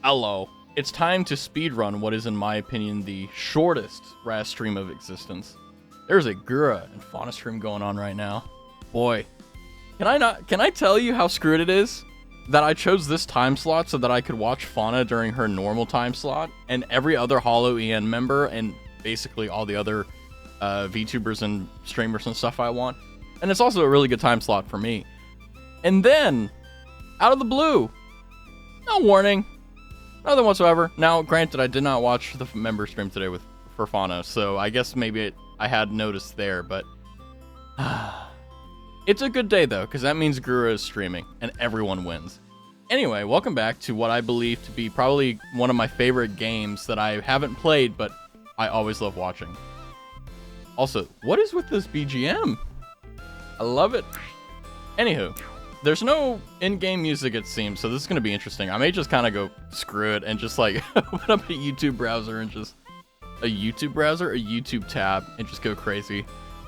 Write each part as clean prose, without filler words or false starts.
Hello. It's time to speedrun what is, in my opinion, the shortest Raz stream of existence. There's a Gura and Fauna stream going on right now. Boy, can I tell you how screwed it is? That I chose this time slot so that I could watch Fauna during her normal time slot, and every other Hollow EN member, and basically all the other VTubers and streamers and stuff I want. And it's also a really good time slot for me. And then, out of the blue, no warning, nothing whatsoever. Now, granted, I did not watch the member stream today for Fauna, so I guess maybe I had noticed there, but it's a good day though, because that means Gura is streaming and everyone wins. Anyway, welcome back to what I believe to be probably one of my favorite games that I haven't played, but I always love watching. Also, what is with this BGM? I love it. Anywho, there's no in-game music, it seems, so this is going to be interesting. I may just kind of go screw it and just like open up a YouTube browser and just a YouTube tab and just go crazy.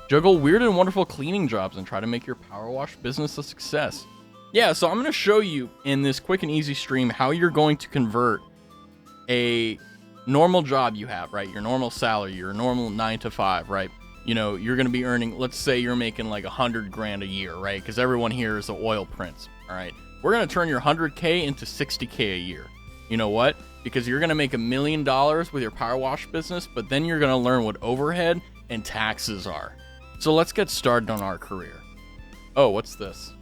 Juggle weird and wonderful cleaning jobs and try to make your power wash business a success. Yeah, so I'm going to show you in this quick and easy stream how you're going to convert a normal job you have, right? Your normal salary, your normal 9 to 5, right? You know, you're going to be earning, let's say you're making like 100 grand a year, right? Because everyone here is an oil prince, all right? We're going to turn your 100K into 60K a year. You know what? Because you're going to make $1 million with your power wash business, but then you're going to learn what overhead and taxes are. So let's get started on our career. Oh, what's this?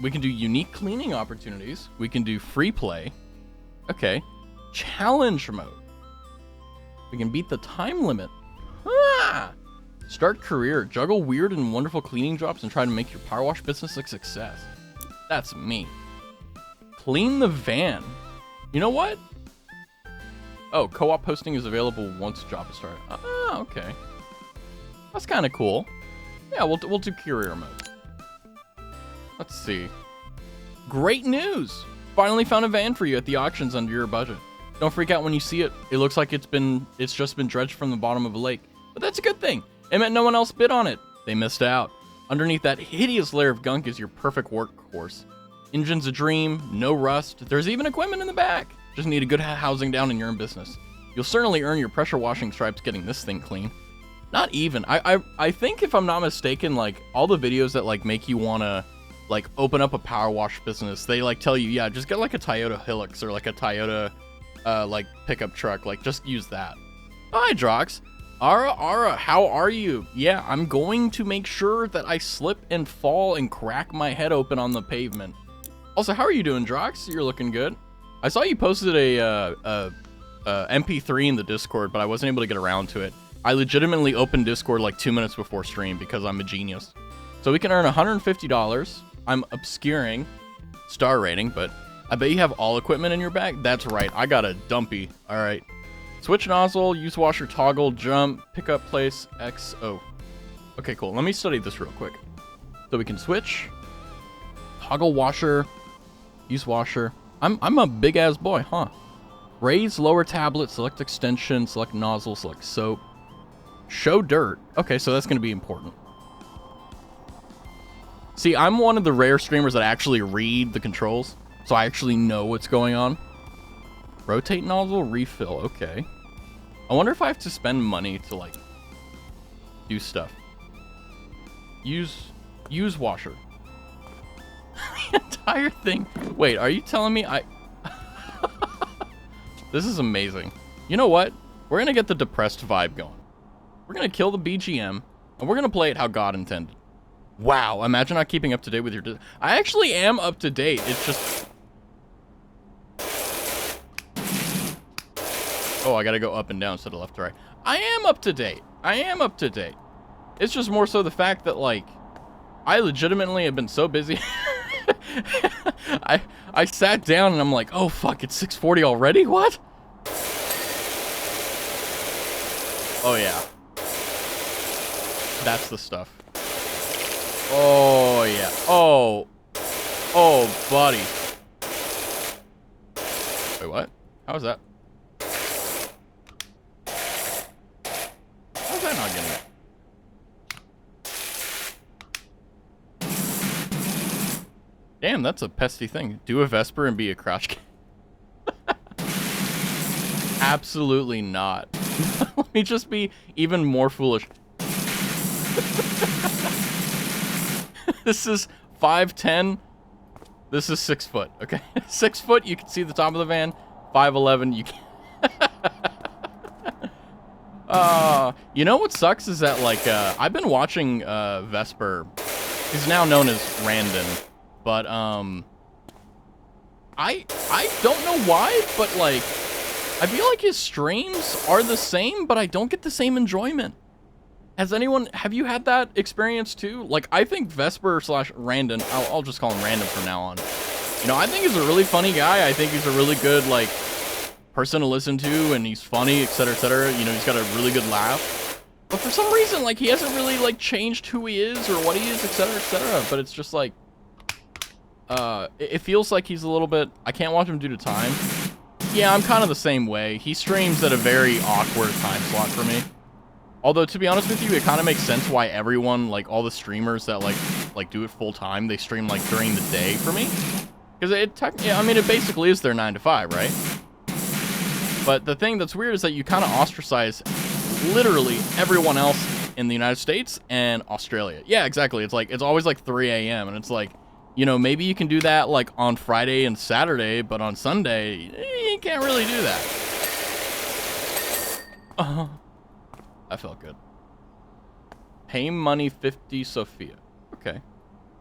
We can do unique cleaning opportunities. We can do free play. Okay. Challenge mode. We can beat the time limit. Ah! Start career. Juggle weird and wonderful cleaning jobs and try to make your power wash business a success. That's me. Clean the van. You know what? Oh, co-op hosting is available once job is started. Ah, okay. That's kind of cool. Yeah, we'll do career mode. Let's see. Great news! Finally found a van for you at the auctions under your budget. Don't freak out when you see it. It looks like it's just been dredged from the bottom of a lake. But that's a good thing. It meant no one else bid on it. They missed out. Underneath that hideous layer of gunk is your perfect workhorse. Engine's a dream, no rust. There's even equipment in the back. Just need a good housing down and you're in business. You'll certainly earn your pressure washing stripes getting this thing clean. Not even. I think if I'm not mistaken, like all the videos that like make you wanna like open up a power wash business, they like tell you, yeah, just get like a Toyota Hilux or like a Toyota like pickup truck, like just use that. Hi Drox. Ara, how are you? Yeah, I'm going to make sure that I slip and fall and crack my head open on the pavement. Also, how are you doing, Drox? You're looking good. I saw you posted a MP3 in the Discord, but I wasn't able to get around to it. I legitimately opened Discord like 2 minutes before stream because I'm a genius. So we can earn $150. I'm obscuring star rating, but I bet you have all equipment in your bag. That's right. I got a dumpy. All right. Switch nozzle, use washer, toggle, jump, pick up place, X, O. Okay, cool. Let me study this real quick. So we can switch, toggle washer, use washer. I'm a big ass boy, huh? Raise lower tablet, select extension, select nozzle, select soap. Show dirt. Okay, so that's going to be important. See, I'm one of the rare streamers that actually read the controls, so I actually know what's going on. Rotate nozzle, refill. Okay. I wonder if I have to spend money to, like, do stuff. Use washer. The entire thing. Wait, are you telling me This is amazing. You know what? We're going to get the depressed vibe going. We're going to kill the BGM, and we're going to play it how God intended. Wow, imagine not keeping up to date with your... I actually am up to date. It's just... Oh, I got to go up and down instead of left to right. I am up to date. I am up to date. It's just more so the fact that, like, I legitimately have been so busy. I sat down, and I'm like, oh, fuck, it's 6:40 already? What? Oh, yeah. That's the stuff. Oh, yeah. Oh. Oh, buddy. Wait, what? How was that? How's that not getting it? Damn, that's a pesty thing. Do a Vesper and be a crotch. Absolutely not. Let me just be even more foolish. This is 5'10". This is 6 foot, okay? 6 foot, you can see the top of the van. 5'11", you can't. You know what sucks is that, like, I've been watching, Vesper. He's now known as Randon. But, I don't know why, but, like, I feel like his streams are the same, but I don't get the same enjoyment. Have you had that experience too? Like, I think Vesper / Randon, I'll just call him Random from now on. You know, I think he's a really funny guy. I think he's a really good, like, person to listen to, and he's funny, etc., etc. You know, he's got a really good laugh. But for some reason, like, he hasn't really, like, changed who he is or what he is, etc., etc. But it's just like, it feels like he's a little bit, I can't watch him due to time. Yeah, I'm kind of the same way. He streams at a very awkward time slot for me. Although, to be honest with you, it kind of makes sense why everyone, like, all the streamers that, like do it full time, they stream, like, during the day for me. Because I mean, it basically is their 9 to 5, right? But the thing that's weird is that you kind of ostracize literally everyone else in the United States and Australia. Yeah, exactly. It's like, it's always like 3 a.m. and it's like, you know, maybe you can do that like on Friday and Saturday, but on Sunday, you can't really do that. That felt good. Pay money 50 Sophia. Okay.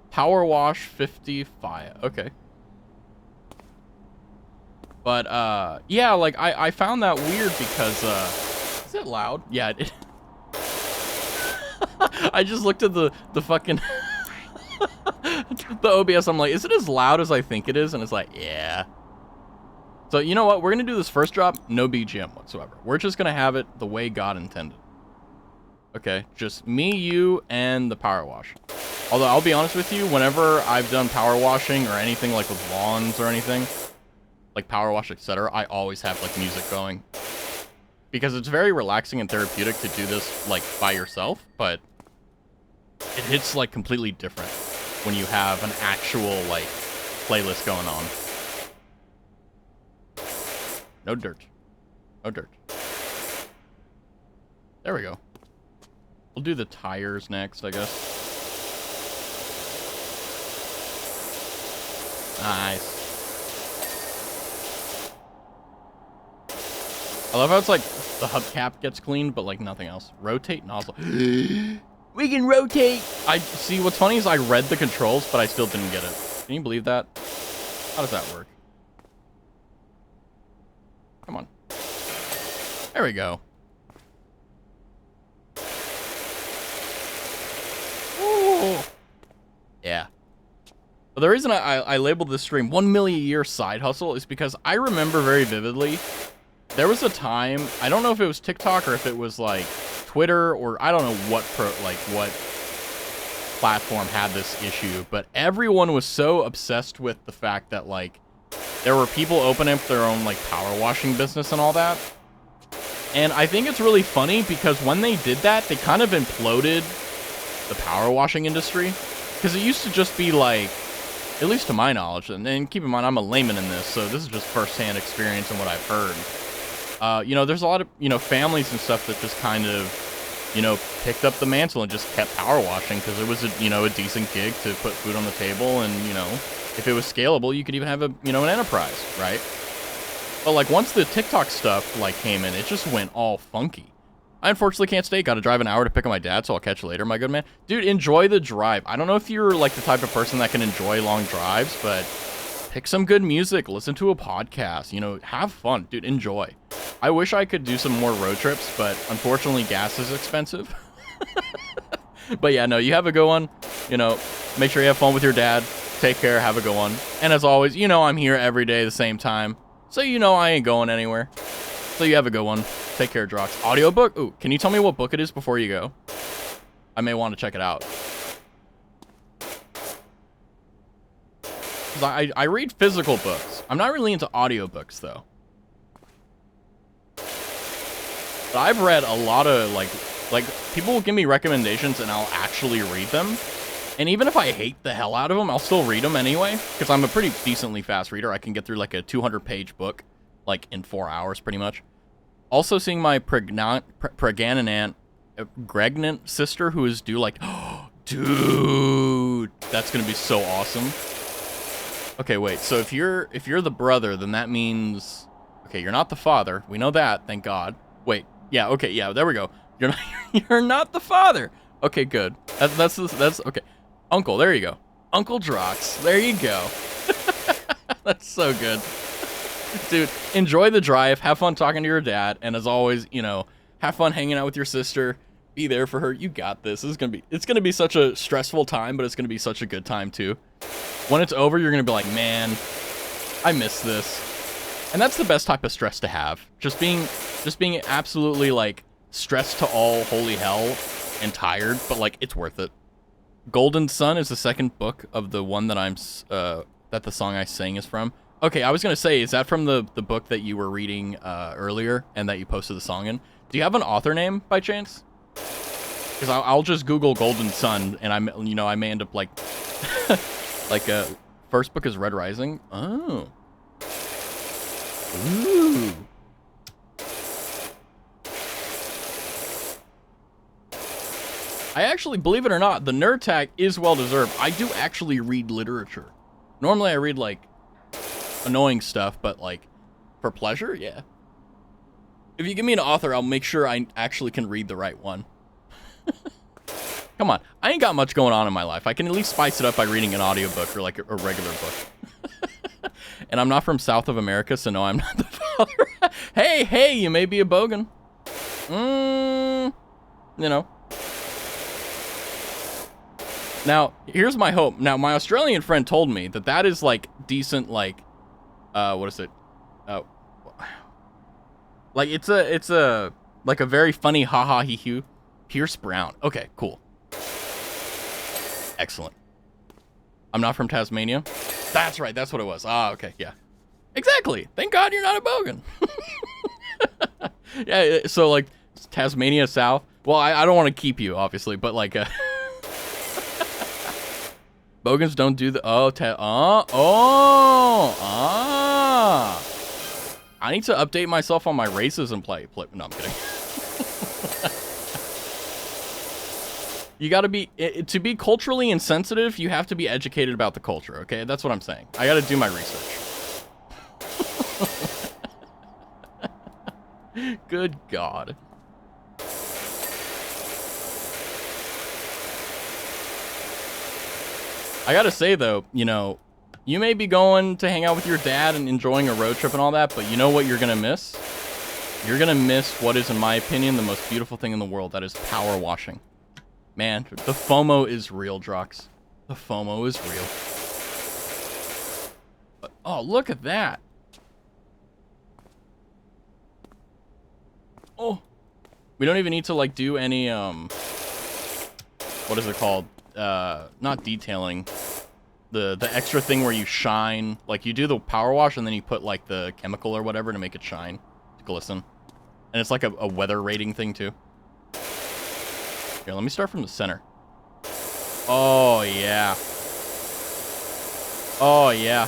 Power wash 50 Faya. Okay. But, yeah, like, I found that weird because, is it loud? Yeah, it I just looked at the fucking, the OBS, I'm like, is it as loud as I think it is? And it's like, yeah. So, you know what? We're gonna do this first drop, no BGM whatsoever. We're just gonna have it the way God intended. Okay, just me, you, and the power wash. Although, I'll be honest with you, whenever I've done power washing or anything like with lawns or anything, like power wash, etc., I always have like music going because it's very relaxing and therapeutic to do this like by yourself, but it hits like completely different when you have an actual like playlist going on. No dirt. No dirt. There we go. We'll do the tires next, I guess. Nice. I love how it's like the hubcap gets cleaned, but like nothing else. Rotate nozzle. We can rotate. I see. What's funny is I read the controls, but I still didn't get it. Can you believe that? How does that work? Come on. There we go. Ooh. Yeah. But the reason I labeled this stream 1 million a year side hustle is because I remember very vividly. There was a time, I don't know if it was TikTok or if it was like Twitter or I don't know what what platform had this issue, but everyone was so obsessed with the fact that like there were people opening up their own like power washing business and all that. And I think it's really funny because when they did that, they kind of imploded the power washing industry because it used to just be like, at least to my knowledge, and keep in mind I'm a layman in this, so this is just firsthand experience and what I've heard. You know, there's a lot of, you know, families and stuff that just kind of, you know, picked up the mantle and just kept power washing because it was a, you know, a decent gig to put food on the table, and, you know, if it was scalable, you could even have a, you know, an enterprise, right? But like once the TikTok stuff like came in, it just went all funky. I unfortunately can't stay. Got to drive an hour to pick up my dad, so I'll catch you later, my good man. Dude, enjoy the drive. I don't know if you're like the type of person that can enjoy long drives, but pick some good music, listen to a podcast, you know, have fun, dude, enjoy. I wish I could do some more road trips, but unfortunately gas is expensive. But yeah, no, you have a good one. You know, make sure you have fun with your dad. Take care, have a good one. And as always, you know I'm here every day at the same time, so you know I ain't going anywhere. So you have a good one. Take care, Drox. Audiobook? Ooh, can you tell me what book it is before you go? I may want to check it out. I read physical books. I'm not really into audiobooks, though. But I've read a lot of, like people will give me recommendations and I'll actually read them. And even if I hate the hell out of them, I'll still read them anyway. Because I'm a pretty decently fast reader. I can get through, like, a 200-page book, like, in 4 hours, pretty much. Also seeing my pregnant aunt, pregnant sister who is due like, dude, that's gonna be so awesome. Okay, wait. So if you're the brother, then that means, okay, you're not the father. We know that, thank God. Wait, yeah, okay, yeah, there we go. You're not you're not the father. Okay, good. That's okay. Uncle, there you go. Uncle Drox, there you go. That's so good. Dude, enjoy the drive. Have fun talking to your dad, and as always, you know, have fun hanging out with your sister. Be there for her. You got this. It's gonna be such a stressful time, but it's gonna be such a good time too. When it's over, you're gonna be like, man, I miss this. And that's the best type of stress to have. Just being absolutely like stressed to all holy hell and tired, but like it's worth it. Golden Sun is the second book of the one that that the song I sang is from. Okay, I was gonna say, is that from the book that you were reading earlier and that you posted the song in? Do you have an author name by chance? Because I'll just Google Golden Sun, and I may end up like like first book is Red Rising. Oh, ooh. I actually, believe it or not, the nerd tag is well deserved. I do actually read literature. Normally, I read like annoying stuff, but like for pleasure, yeah. If you give me an author, I'll make sure I actually can read the right one. Come on, I ain't got much going on in my life. I can at least spice it up by reading an audiobook or like a regular book. And I'm not from South of America, so no, I'm not the father. Hey, you may be a bogan. You know. Now, here's my hope. Now, my Australian friend told me that that is like decent, like, what is it? Oh, like it's a like a very funny haha he hoo. Pierce Brown. Okay, cool. Excellent. I'm not from Tasmania. That's right. That's what it was. Ah, okay, yeah. Exactly. Thank God you're not a bogan. Yeah. So like Tasmania South. Well, I don't want to keep you, obviously, but like. Bogans don't do the I need to update myself on my racism play. No, I'm kidding. You gotta be, to be culturally insensitive, you have to be educated about the culture, okay? That's what I'm saying. I gotta do my research. Good God. I gotta say, though, you know, you may be going to hang out with your dad and enjoying a road trip and all that, but you know what you're gonna miss? You're gonna miss what is, in my opinion, the most beautiful thing in the world. That is power washing. Man, the FOMO is real, Drox. The FOMO is real. But, oh, look at that. Oh. We don't even need to, like, do any, what is it called? Not detailing. The extra thing where you shine. Like, you do the power wash and then you put, like, the chemical or whatever to make it shine. To glisten. And it's like a weather rating thing, too. Here, let me start from the center. Oh, yeah. Oh, yeah.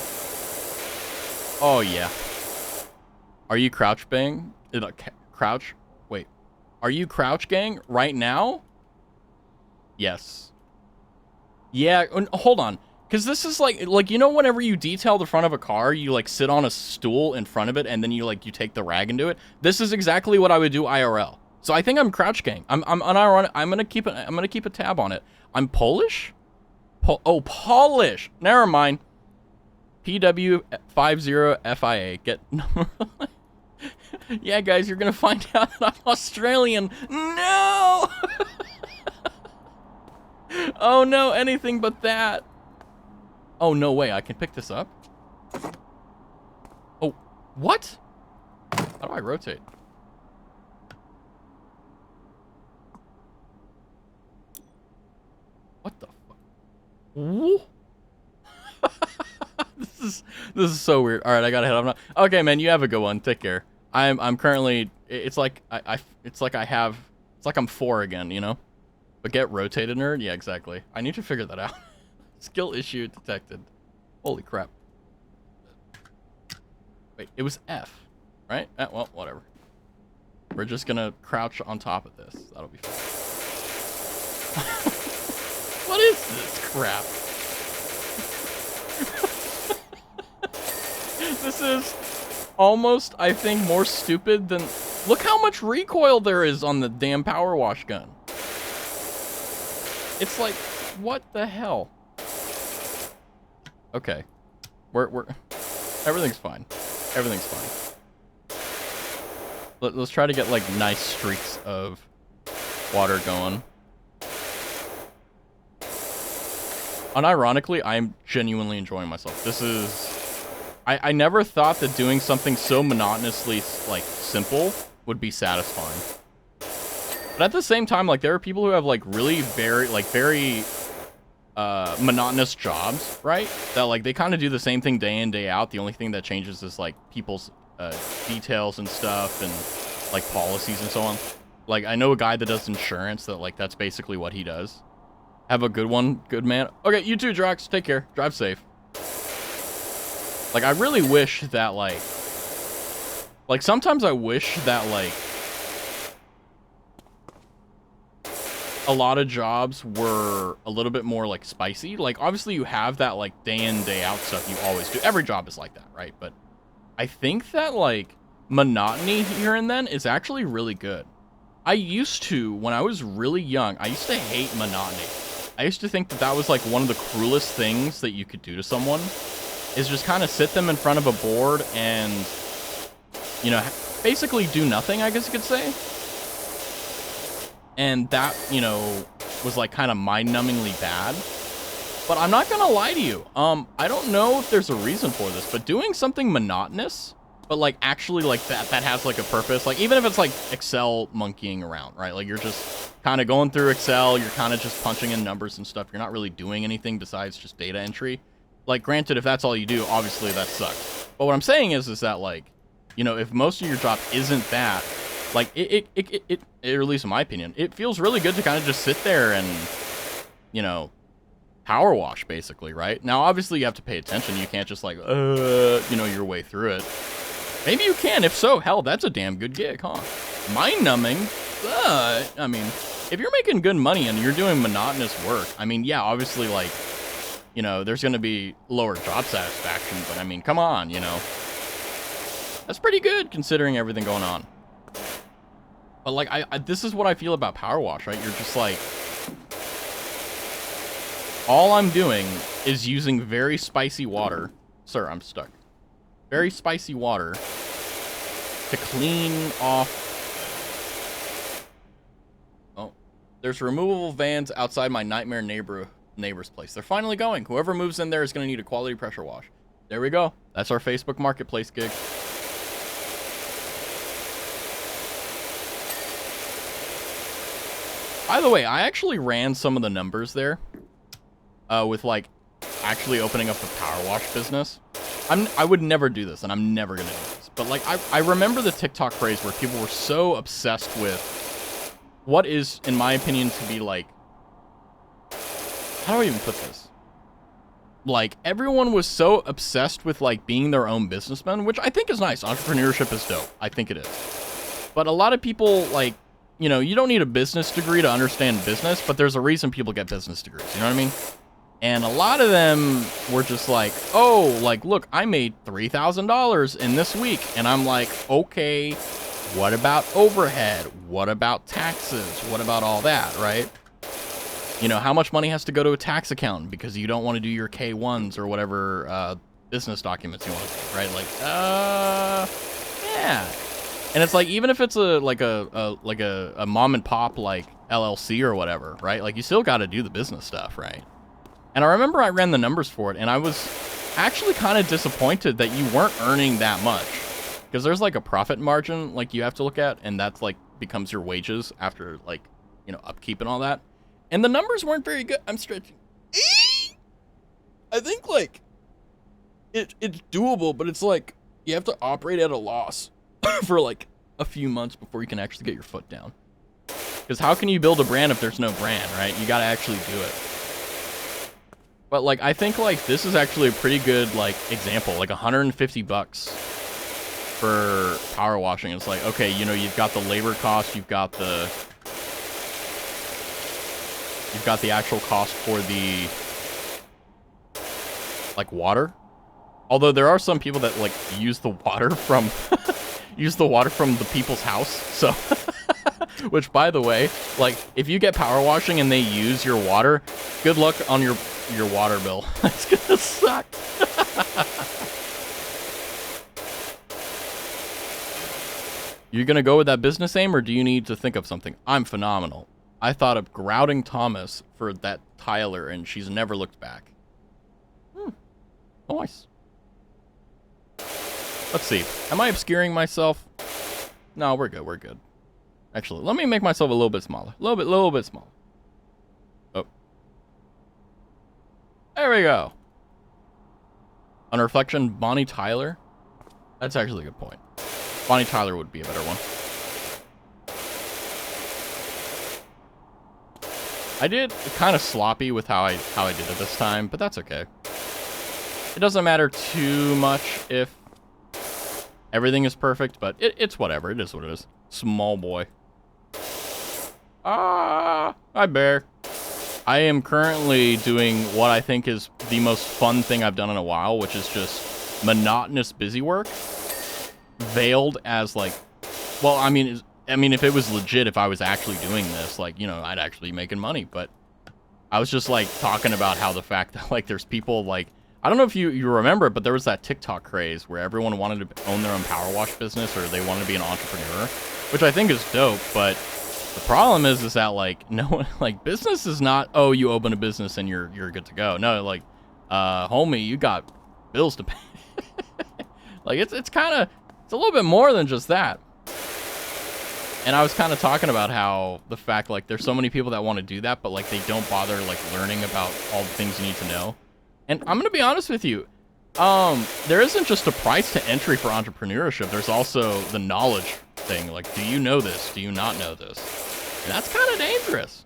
Oh, yeah. Are you crouch bang? Crouch? Wait. Are you crouch gang right now? Yes. Yeah, hold on. Because this is like, you know, whenever you detail the front of a car, you, like, sit on a stool in front of it, and then you take the rag and do it? This is exactly what I would do IRL. So I think I'm crouch gang. I'm unironic. I'm gonna keep a tab on it. I'm Polish? Polish. Never mind. PW50FIA. Get Yeah, guys, you're gonna find out that I'm Australian. No! Oh no, anything but that. Oh no way, I can pick this up? Oh, what? How do I rotate? What the fuck? This is so weird. All right, I gotta head on. Okay, man, you have a good one. Take care. I'm currently. It's like I'm 4 again, you know. But get rotated, nerd. Yeah, exactly. I need to figure that out. Skill issue detected. Holy crap. Wait, it was F, right? Well, whatever. We're just gonna crouch on top of this. That'll be fun. What is this crap? This is almost, I think, more stupid than... Look how much recoil there is on the damn power wash gun. It's like, what the hell? Okay. We're everything's fine. Everything's fine. Let's try to get, like, nice streaks of water going. Unironically, I'm genuinely enjoying myself. This is... I never thought that doing something so monotonously, like, simple would be satisfying. But at the same time, like, there are people who have, like, really very monotonous jobs, right? That, like, they kind of do the same thing day in, day out. The only thing that changes is, like, people's details and stuff and, like, policies and so on. Like, I know a guy that does insurance that, like, that's basically what he does. Have a good one, good man. Okay, you too, Drox. Take care. Drive safe. Like, I really wish that, like, sometimes I wish that, like, a lot of jobs were a little bit more, like, spicy. Like, obviously you have that, like, day in, day out stuff you always do. Every job is like that, right? But I think that, like, monotony here and then is actually really good. I used to, when I was really young, I used to hate monotony. I used to think that that was, like, one of the cruelest things that you could do to someone. Is just kind of sit them in front of a board and, you know, basically do nothing, I guess you could say. And that, you know, was, like, kind of mind-numbingly bad. But I'm not gonna lie to you. I don't know if there's a reason for this, but doing something monotonous, but, like, actually, like, that has, like, a purpose. Like, even if it's, like, Excel monkeying around, right? Like, you're just kind of going through Excel, you're kind of just punching in numbers and stuff. You're not really doing anything besides just data entry. Like, granted, if that's all you do, obviously that sucks. But what I'm saying is that, like, you know, if most of your job isn't that, like, it at least in my opinion, it feels really good to kind of just sit there and, you know, power wash, basically, right? Now, obviously, you have to pay attention. You can't just, like, you know, your way through it. Maybe you can. If so, hell, that's a damn good gig, huh? Mind-numbing, but, I mean, if you're making good money and you're doing monotonous work, I mean, yeah, obviously, like, you know, there's going to be lower job satisfaction, but I mean, come on, you know. That's pretty good considering everything going on. But like, this is what I feel about power wash, right? You're just like, all I'm doing is using very spicy water. Sir, I'm stuck. Very spicy water to clean off. Oh, there's removable vans outside my nightmare neighbor's place. They're finally going. Whoever moves in there is going to need a quality pressure wash. There we go. That's our Facebook Marketplace gig. By the way, I actually ran some of the numbers there with, like, actually opening up the power wash business. I would never do this, and I'm never going to do this. But, like, I remember the TikTok craze where people were so obsessed with what is, in my opinion, to be, like, how do I even put this? Like, everyone was so obsessed with, like, being their own businessman, which I think is nice. Entrepreneurship is dope. I think it is. But a lot of people, like, you know, you don't need a business degree to understand business, but there's a reason people get business degrees. You know what I mean? And a lot of them were just like, oh, like, look, I made $3,000 in this week. And I'm like, okay, what about overhead? What about taxes? What about all that, right? You know, how much money has to go to a tax accountant because you don't want to do your K-1s or whatever business documents you want to do, right? Like, yeah. And it's like, even if it's a mom and pop, like, LLC or whatever, right? Like, you still got to do the business stuff, right? And I remember I ran the numbers for it, and I was actually kind of disappointed that you weren't earning that much. Because there's, like, a profit margin, like, you have to look at, and that's, like, becomes your wages after, like, you know, upkeep and all that. And the numbers weren't very good. I'm stretching. I think, like, it's doable, but it's like, you have to operate at a loss for, like, a few months before you can actually get your foot down. Because how can you build a brand if there's no brand, right? You got to actually do it. But, like, I think, like, this is actually a pretty good, like, example. Like, $150 for power washing. It's like, okay, you know, you've got the labor cost, you've got the actual cost for the like water. Although there are some people that like use the water from the people's house. So which, by the way, like if you get power washing and they use your water, good luck on your water bill. It's gonna suck. You gonna go with that business name, or do you need to think of something? I'm phenomenal. I thought of Grouting Thomas for that Tyler, and she's never looked back. Nice. Let's see. Am I obscuring myself? No, we're good. We're good. Actually, let me make myself a little bit smaller. A little bit smaller. Oh. There we go. On reflection, Bonnie Tyler. That's actually a good point. Bonnie Tyler would be a better one. I did kind of sloppy with how I did it this time, but that's okay. It doesn't matter too much if everything is perfect, but it's whatever. It is what it is. Small boy. Ah, hi bear. I am currently doing what I think is the most fun thing I've done in a while, which is just monotonous busy work, veiled as like, well, I mean, if it was legit, if I was actually doing this, like, you know, I'd actually be making money. But I was just like talking about how the fact that like there's people like, I don't know if you remember, but there was that TikTok craze where everyone wanted to own their own power wash business, or they wanted to be an entrepreneur, which I think is dope. But the problem is that like no one, like, business is not, oh, you open a business and you're good to go. No, like, homie, you got bills to pay. Like it's a little bit more than just that. And I was kind of talking about how the fact like there's so many people that want to do that, but like they don't bother like learning about all the things you need to know. And I'm gonna be honest with you, there isn't just a price to entry for entrepreneurship. There's also the knowledge thing. Like, do you know this? Do you not know this? And that's kind of dangerous.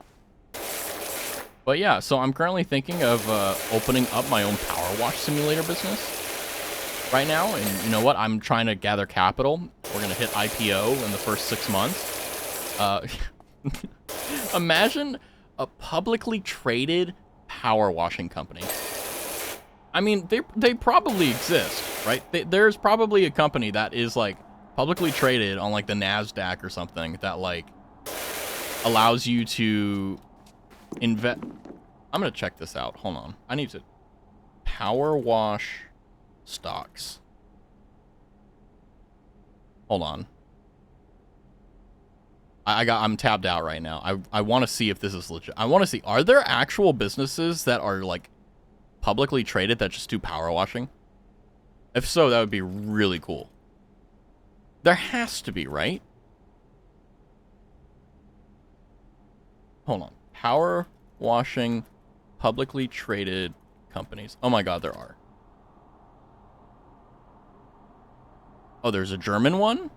But yeah, so I'm currently thinking of opening up my own power wash simulator business right now. And you know what? I'm trying to gather capital. We're gonna hit IPO in the first 6 months. Imagine a publicly traded power washing company. I mean, they probably exist, right? There's probably a company that is like publicly traded on like the NASDAQ or something that like allows you to invest. I'm gonna check this out. Hold on. I need to power wash stocks. Hold on. I'm tabbed out right now. I want to see if this is legit. I want to see, are there actual businesses that are like publicly traded that just do power washing? If so, that would be really cool. There has to be, right? Hold on. Power washing publicly traded companies. Oh my god, there are. Oh, there's a German one?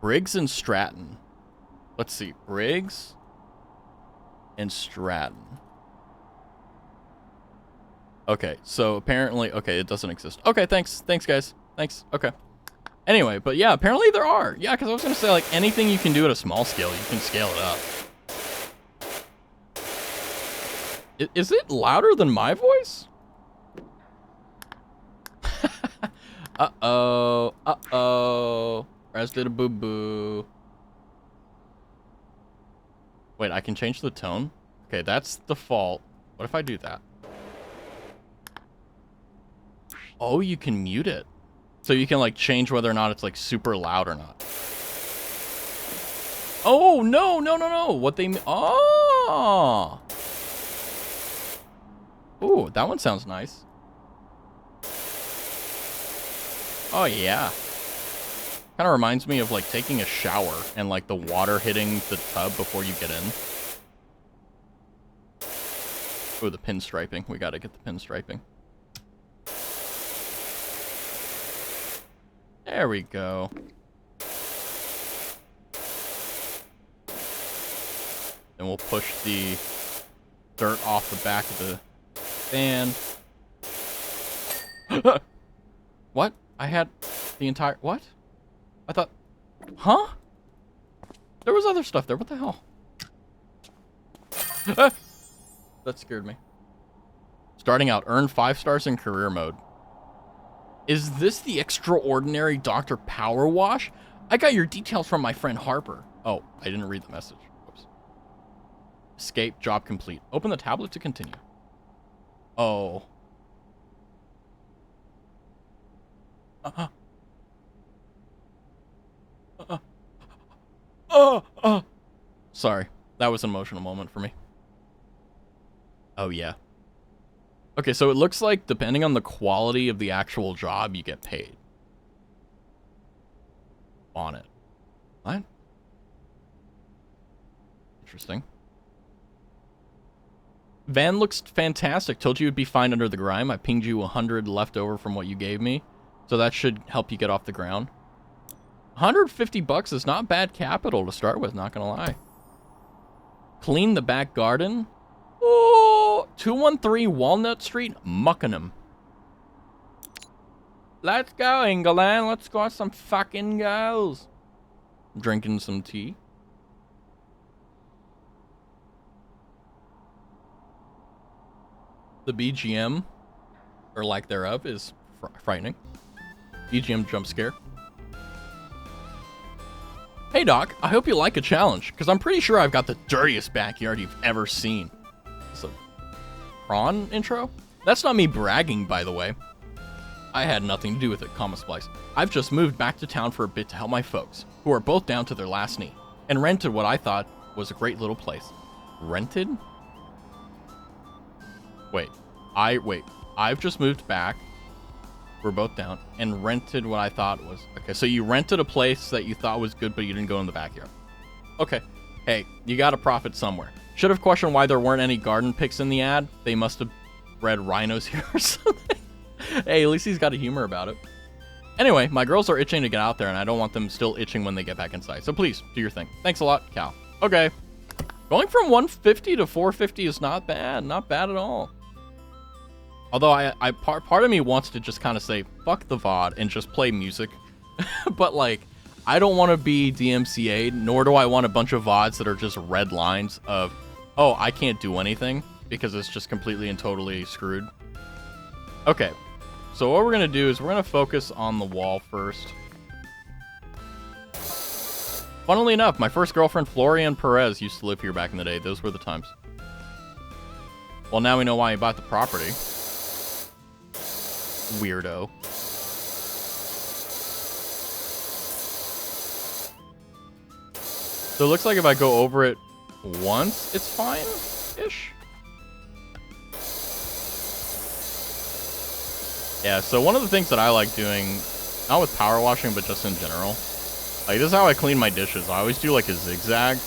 Briggs and Stratton. Let's see. Briggs and Stratton. Okay, so apparently, okay, it doesn't exist. Okay, thanks. Thanks, guys. Thanks. Okay. Anyway, but yeah, apparently there are. Yeah, because I was going to say, like, anything you can do at a small scale, you can scale it up. Is it louder than my voice? Uh-oh. Uh-oh. Raz did a boo-boo. Wait, I can change the tone? Okay, that's default. What if I do that? Oh, you can mute it. So you can, like, change whether or not it's, like, super loud or not. Oh, no, no, no, no. What they... Oh! Ooh, that one sounds nice. Oh, yeah. Kind of reminds me of, like, taking a shower and, like, the water hitting the tub before you get in. Oh, the pinstriping. We gotta get the pinstriping. There we go. Then we'll push the dirt off the back of the fan. What? I had... The entire... What? I thought... Huh? There was other stuff there. What the hell? Ah! That scared me. Starting out, earn 5 stars in career mode. Is this the extraordinary Dr. Power Wash? I got your details from my friend Harper. Oh, I didn't read the message. Whoops. Escape, job complete. Open the tablet to continue. Oh. Sorry. That was an emotional moment for me. Oh, yeah. Okay, so it looks like depending on the quality of the actual job, you get paid on it. What? Interesting. Van looks fantastic. Told you it'd be fine under the grime. I pinged you 100 left over from what you gave me. So that should help you get off the ground. 150 bucks is not bad capital to start with, not gonna lie. Clean the back garden. Oh, 213 Walnut Street, Muckenham. Let's go, England. Let's go some fucking girls. Drinking some tea. The BGM, or lack thereof, is frightening. BGM jump scare. Hey Doc, I hope you like a challenge, because I'm pretty sure I've got the dirtiest backyard you've ever seen. It's a prawn intro? That's not me bragging, by the way. I had nothing to do with it, comma splice. I've just moved back to town for a bit to help my folks, who are both down to their last knee, and rented what I thought was a great little place. Rented? Wait, I've just moved back. We're both down and rented what I thought was okay. So you rented a place that you thought was good, but you didn't go in the backyard. Okay. Hey, you got to profit somewhere. Should have questioned why there weren't any garden pics in the ad. They must have bred rhinos here or something. Hey, at least he's got a humor about it. Anyway, my girls are itching to get out there, and I don't want them still itching when they get back inside. So please do your thing. Thanks a lot, Cal. Okay. Going from 150 to 450 is not bad. Not bad at all. Although part of me wants to just kind of say, fuck the VOD and just play music. But, like, I don't want to be DMCA'd, nor do I want a bunch of VODs that are just red lines of, oh, I can't do anything, because it's just completely and totally screwed. Okay, so what we're going to do is we're going to focus on the wall first. Funnily enough, my first girlfriend, Florian Perez, used to live here back in the day. Those were the times. Well, now we know why he bought the property. Weirdo. So it looks like if I go over it once, it's fine-ish. Yeah, so one of the things that I like doing, not with power washing, but just in general, like this is how I clean my dishes. I always do like a zigzag,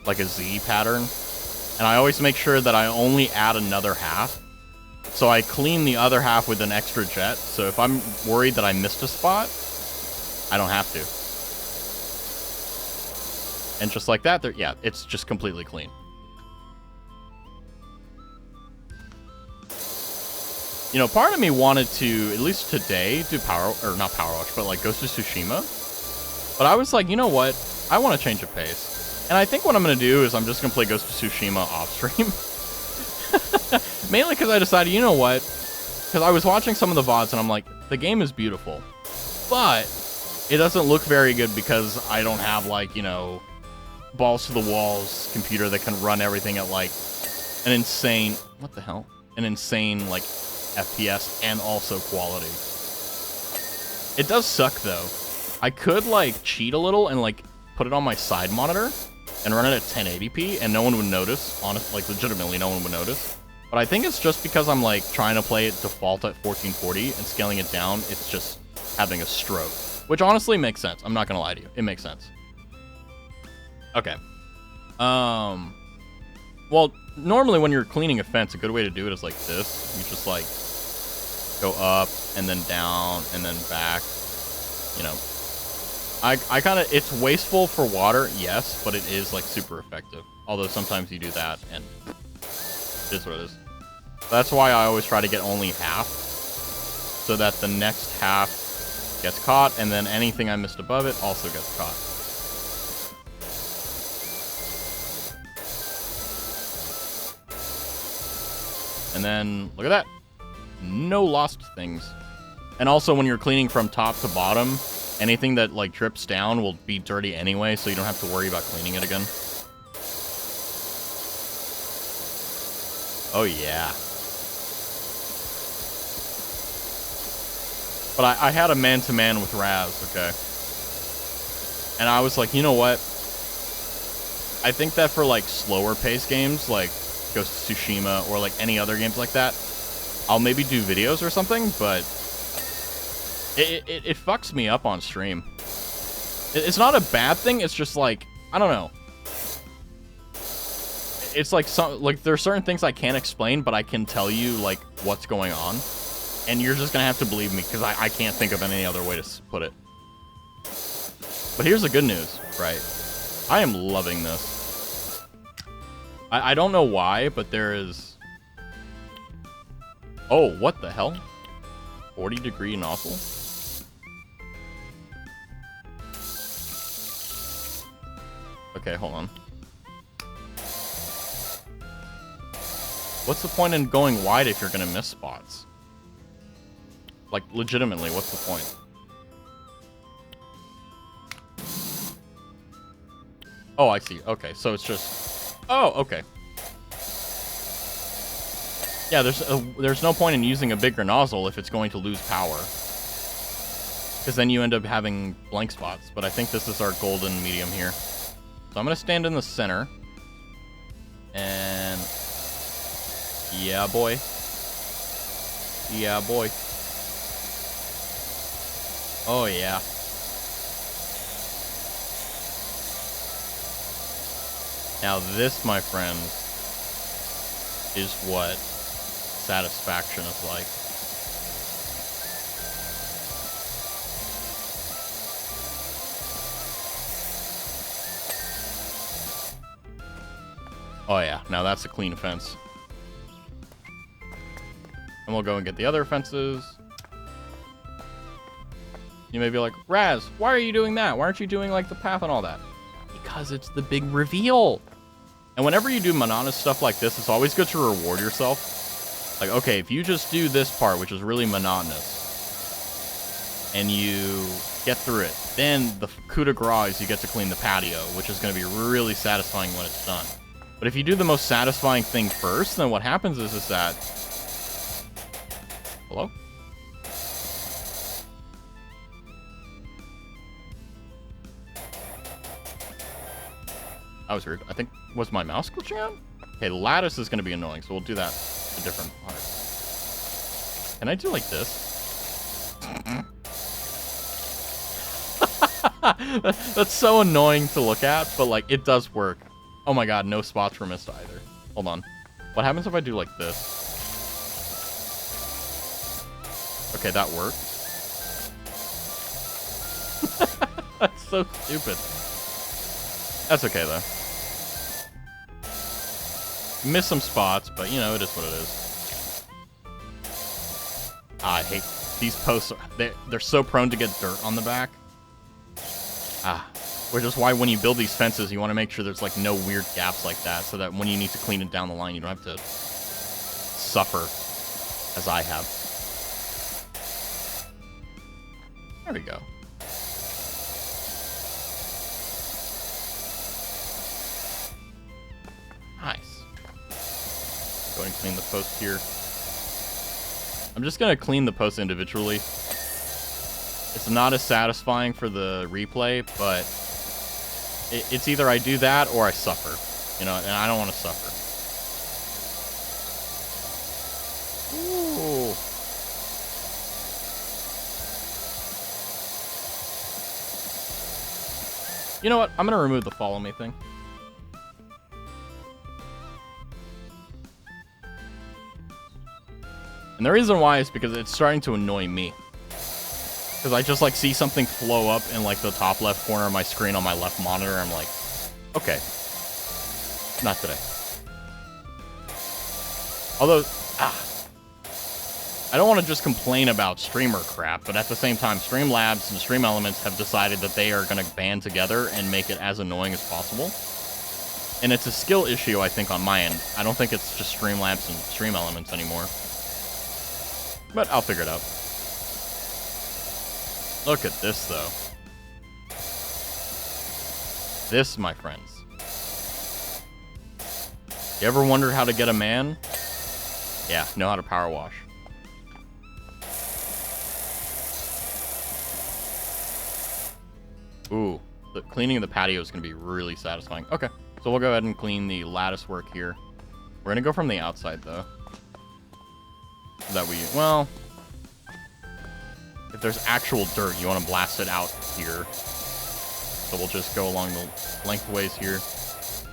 like a Z pattern, and I always make sure that I only add another half. So I clean the other half with an extra jet, so if I'm worried that I missed a spot, I don't have to. And just like that, yeah, it's just completely clean. You know, part of me wanted to, at least today, do not Power Wash, but like Ghost of Tsushima. But I was like, you know what? I want to change the pace. And I think what I'm going to do is I'm just going to play Ghost of Tsushima off stream. Mainly because I decided, you know what? Because I was watching some of the VODs and I'm like, the game is beautiful. But it doesn't look very good because I don't have, like, you know, balls to the walls computer that can run everything at, like, an insane... What the hell? An insane, like, FPS and also quality. It does suck, though. I could, like, cheat a little and, like, put it on my side monitor and run it at 1080p and no one would notice. Honestly, like, legitimately, no one would notice. But I think it's just because I'm, like, trying to play it default at 1440 and scaling it down, it's just having a stroke. Which honestly makes sense. I'm not gonna lie to you. It makes sense. Okay. Well, normally when you're cleaning a fence, a good way to do it is like this. You just, like, go up and then down and then back. You know. I kind of... It's wasteful for water, yes, but it is, like, super effective. Although sometimes you do that and it is what it is. That's why I always try to get only half, so that the next half gets caught, and then anything I missed above it also gets caught. And then, look at that. No lost things. And also, when you're cleaning from top to bottom, anything that, like, drips down will be dirty anyway, so you don't have to worry about cleaning it again. Oh, yeah. But I had a man-to-man with Raz, okay? And I was like, you know what? I think that for, like, slower-paced games, like Ghost of Tsushima or, like, any other games like that, I'll maybe do videos or something, but it fucks me up on stream. It's not a bad thing, it's just, like, I don't know. It's like, there are certain things I can't explain, but I can tell you, like, what's going on. And you're just gonna have to believe me, because I can't think of any other way to put it. But here's the good news, right? I am loving this. I don't know why, but there is... Oh, what the hell? 40-degree nozzle? Okay, hold on. What's the point in going wide if you're gonna miss spots? Like, legitimately, what's the point? Oh, I see. Okay, so it's just... Oh, okay. Yeah, there's no point in using a bigger nozzle if it's going to lose power. Because then you end up having blank spots. But I think this is our golden medium here. So I'm going to stand in the center. And... Yeah, boy. Yeah, boy. Oh, yeah. Now this, my friends, is what satisfaction is like. Oh yeah, now that's a clean fence. And we'll go and get the other fences. You may be like, Raz, why are you doing that? Why aren't you doing, like, the path and all that? Because it's the big reveal. And whenever you do monotonous stuff like this, it's always good to reward yourself. Like, okay, if you just do this part, which is really monotonous, and you get through it, then the coup de grace is you get to clean the patio, which is going to be really satisfying when it's done. But if you do the most satisfying thing first, then what happens is that... Hello? That was weird. I think, was my mouse glitching out? Okay, lattice is going to be annoying, so we'll do that a different part. Can I do like this? That's so annoying to look at, but, like, it does work. Oh my god, no spots were missed either. Hold on. What happens if I do like this? Okay, that worked. That's so stupid. That's okay, though. Missed some spots, but, you know, it is what it is. I hate these posts. They're so prone to get dirt on the back. Which is why when you build these fences, you want to make sure there's, like, no weird gaps like that, so that when you need to clean it down the line, you don't have to suffer, as I have. There we go. Nice. Go ahead and clean the post here. I'm just going to clean the posts individually. It's not as satisfying for the replay, but it's either I do that or I suffer. You know, and I don't want to suffer. Ooh. You know what? I'm going to remove the follow me thing. And the reason why is because it's starting to annoy me. Because I just, like, see something flow up in, like, the top left corner of my screen on my left monitor. I'm like, okay. Not today. Although, I don't want to just complain about streamer crap, but at the same time, Streamlabs and Stream Elements have decided that they are going to band together and make it as annoying as possible. And it's a skill issue, I think, on my end. I don't think it's just Streamlabs and Stream Elements anymore. But I'll figure it out. Look at this, though. This, my friends. You ever wondered how to get a man? Yeah, know how to power wash. Ooh, the cleaning of the patio is going to be really satisfying. Okay, so we'll go ahead and clean the lattice work here. We're going to go from the outside, though. So that we, well, if there's actual dirt, you want to blast it out here. So we'll just go along the lengthways here. It's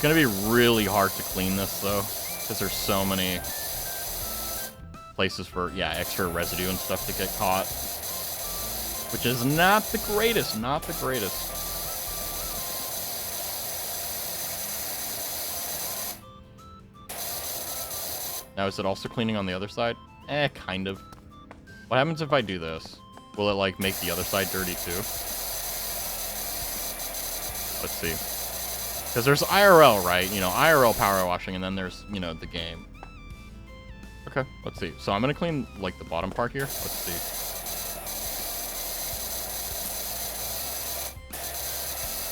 going to be really hard to clean this, though, because there's so many places for, yeah, extra residue and stuff to get caught. Which is not the greatest, not the greatest. Now, is it also cleaning on the other side? Kind of. What happens if I do this? Will it, like, make the other side dirty, too? Let's see. Because there's IRL, right? You know, IRL power washing, and then there's, you know, the game. Okay, let's see. So I'm going to clean, like, the bottom part here. Let's see.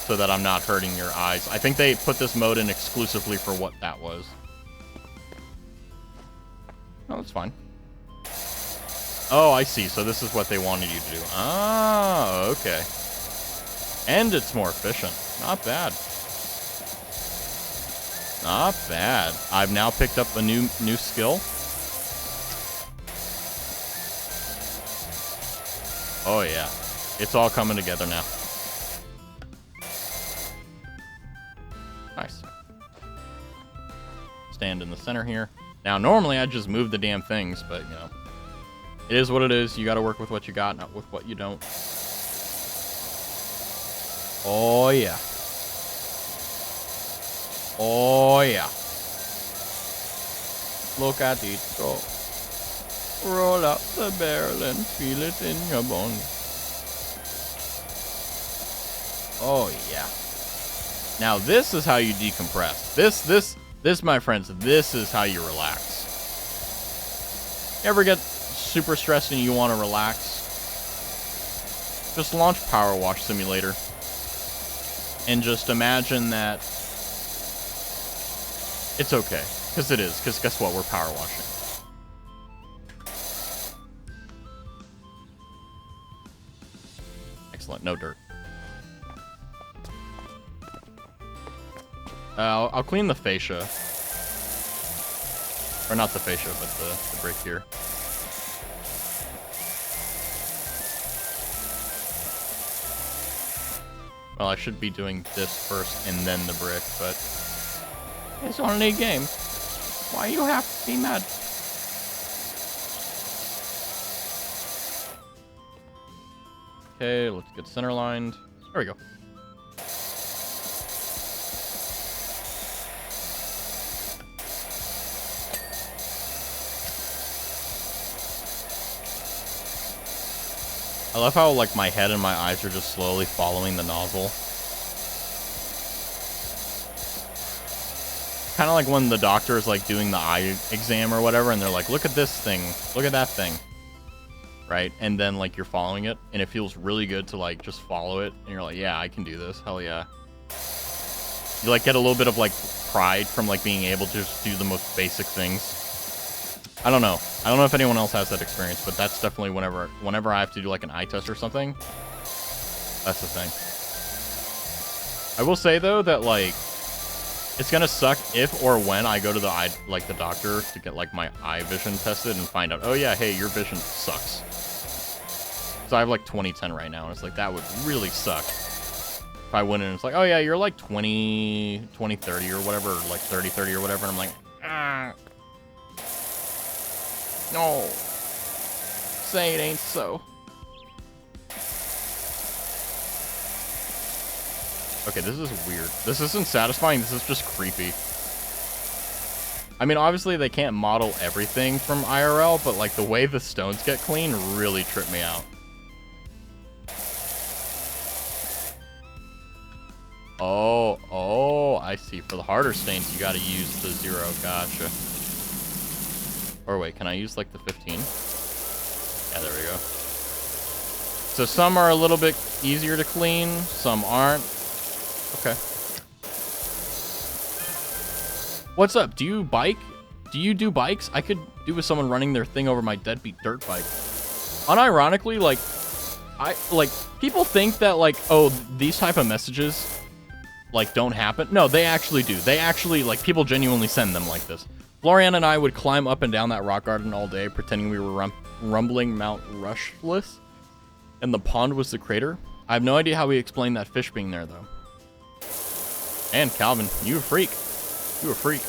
So that I'm not hurting your eyes. I think they put this mode in exclusively for what that was. Oh, that's fine. Oh, I see. So this is what they wanted you to do. Ah, okay. And it's more efficient. Not bad. Not bad. I've now picked up a new skill. Oh, yeah. It's all coming together now. Nice. Stand in the center here. Now, normally I'd just move the damn things, but, you know, it is what it is. You gotta work with what you got, not with what you don't. Oh, yeah. Oh, yeah. Look at it go. Roll up the barrel and feel it in your bones. Oh, yeah. Now, this is how you decompress. This, my friends, this is how you relax. You ever get super stressed and you want to relax? Just launch Power Wash Simulator. And just imagine that it's okay. Because it is. Because guess what? We're power washing. Excellent. No dirt. I'll clean the fascia. Or not the fascia, but the brick here. Well, I should be doing this first and then the brick, but it's only a game. Why you have to be mad? Okay, let's get center lined. There we go. I love how, like, my head and my eyes are just slowly following the nozzle. Kind of like when the doctor is, like, doing the eye exam or whatever, and they're like, look at this thing, look at that thing. Right? And then, like, you're following it, and it feels really good to, like, just follow it, and you're like, yeah, I can do this, hell yeah. You, like, get a little bit of, like, pride from, like, being able to just do the most basic things. I don't know. I don't know if anyone else has that experience, but that's definitely whenever I have to do like an eye test or something, that's the thing. I will say though that like it's gonna suck if or when I go to the doctor to get like my eye vision tested and find out, oh yeah, hey, your vision sucks. So I have like 20/10 right now, and it's like that would really suck if I went in and it's like, oh yeah, you're like 20/30 or whatever, or like 30/30 or whatever, and I'm like, ah. No. Say it ain't so. Okay, this is weird. This isn't satisfying, this is just creepy. I mean, obviously they can't model everything from IRL, but like the way the stones get clean really trip me out. Oh, I see. For the harder stains, you gotta use the 0. Gotcha. Or wait, can I use like the 15? Yeah, there we go. So some are a little bit easier to clean, some aren't. Okay. What's up? Do you bike? Do you do bikes? I could do with someone running their thing over my deadbeat dirt bike. Unironically, like, people think that, like, oh, these type of messages, like, don't happen. No, they actually do. They actually, like, people genuinely send them like this. Florian and I would climb up and down that rock garden all day, pretending we were rumbling Mount Rushless, and the pond was the crater. I have no idea how we explained that fish being there, though. And Calvin, you a freak. You a freak.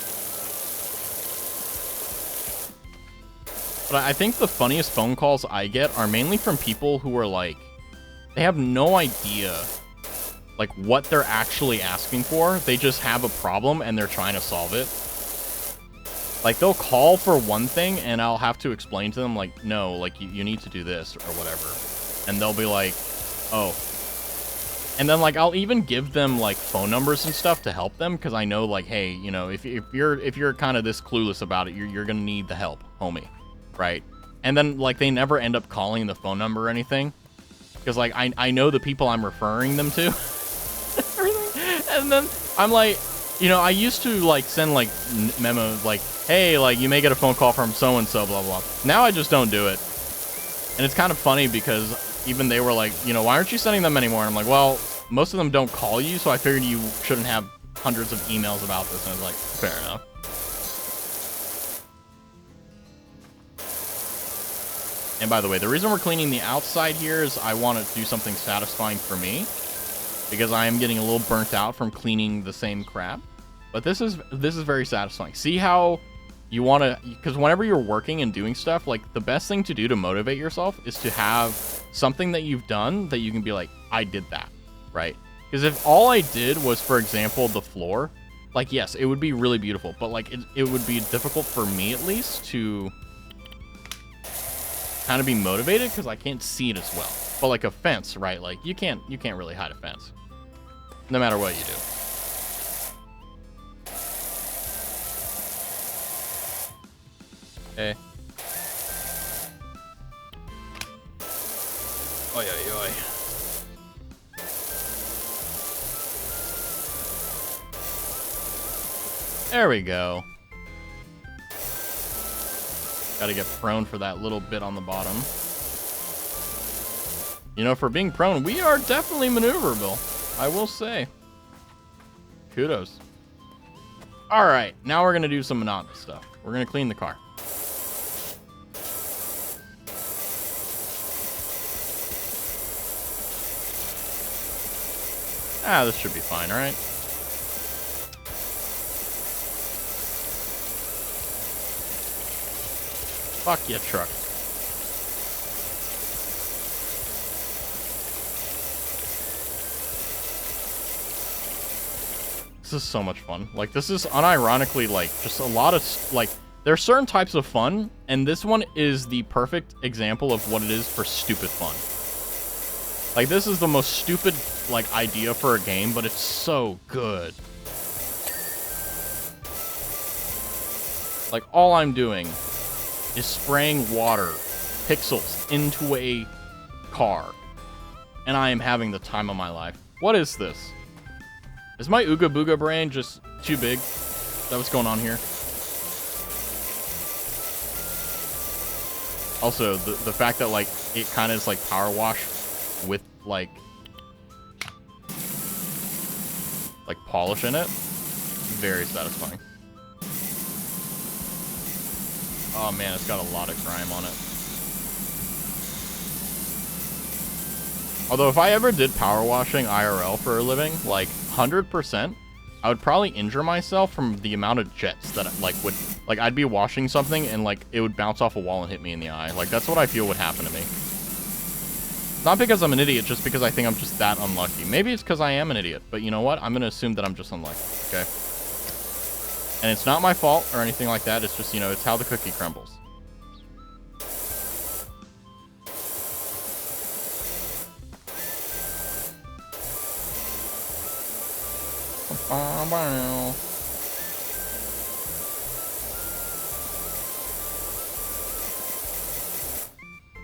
But I think the funniest phone calls I get are mainly from people who are like, they have no idea, like, what they're actually asking for. They just have a problem and they're trying to solve it. Like, they'll call for one thing and I'll have to explain to them, like, no, like, you need to do this or whatever. And they'll be like, oh. And then, like, I'll even give them, like, phone numbers and stuff to help them, because I know, like, hey, you know, if you're kind of this clueless about it, you're gonna need the help, homie, right? And then, like, they never end up calling the phone number or anything, because, like, I know the people I'm referring them to, and then I'm like, you know, I used to, like, send, like, memos, like, hey, like, you may get a phone call from so-and-so, blah, blah, blah. Now I just don't do it. And it's kind of funny because even they were like, you know, why aren't you sending them anymore? And I'm like, well, most of them don't call you, so I figured you shouldn't have hundreds of emails about this. And I was like, fair enough. And by the way, the reason we're cleaning the outside here is I want to do something satisfying for me, because I am getting a little burnt out from cleaning the same crap. But this is very satisfying. See how you want to, because whenever you're working and doing stuff, like, the best thing to do to motivate yourself is to have something that you've done that you can be like, I did that, right? Because if all I did was, for example, the floor, like, yes, it would be really beautiful, but, like, it would be difficult for me, at least, to kind of be motivated because I can't see it as well. But, like, a fence, right? Like, you can't really hide a fence, no matter what you do. Okay. Oi, oi, oi. There we go. Gotta get prone for that little bit on the bottom. You know, for being prone, we are definitely maneuverable, I will say. Kudos. Alright, now we're gonna do some monotonous stuff. We're gonna clean the car. Ah, this should be fine, right? Fuck yeah, truck. This is so much fun. Like, this is unironically, like, just a lot of, like, there are certain types of fun, and this one is the perfect example of what it is for stupid fun. Like, this is the most stupid, like, idea for a game, but it's so good. Like, all I'm doing is spraying water, pixels, into a car. And I am having the time of my life. What is this? Is my Ooga Booga brain just too big? Is that what's going on here? Also, the fact that, like, it kind of is like power wash with, like polish in it. Very satisfying. Oh man, it's got a lot of grime on it. Although if I ever did power washing IRL for a living, like 100%, I would probably injure myself from the amount of jets that I'd be washing something and like it would bounce off a wall and hit me in the eye. Like, that's what I feel would happen to me. Not because I'm an idiot, just because I think I'm just that unlucky. Maybe it's because I am an idiot, but you know what? I'm going to assume that I'm just unlucky, okay? And it's not my fault or anything like that. It's just, you know, it's how the cookie crumbles.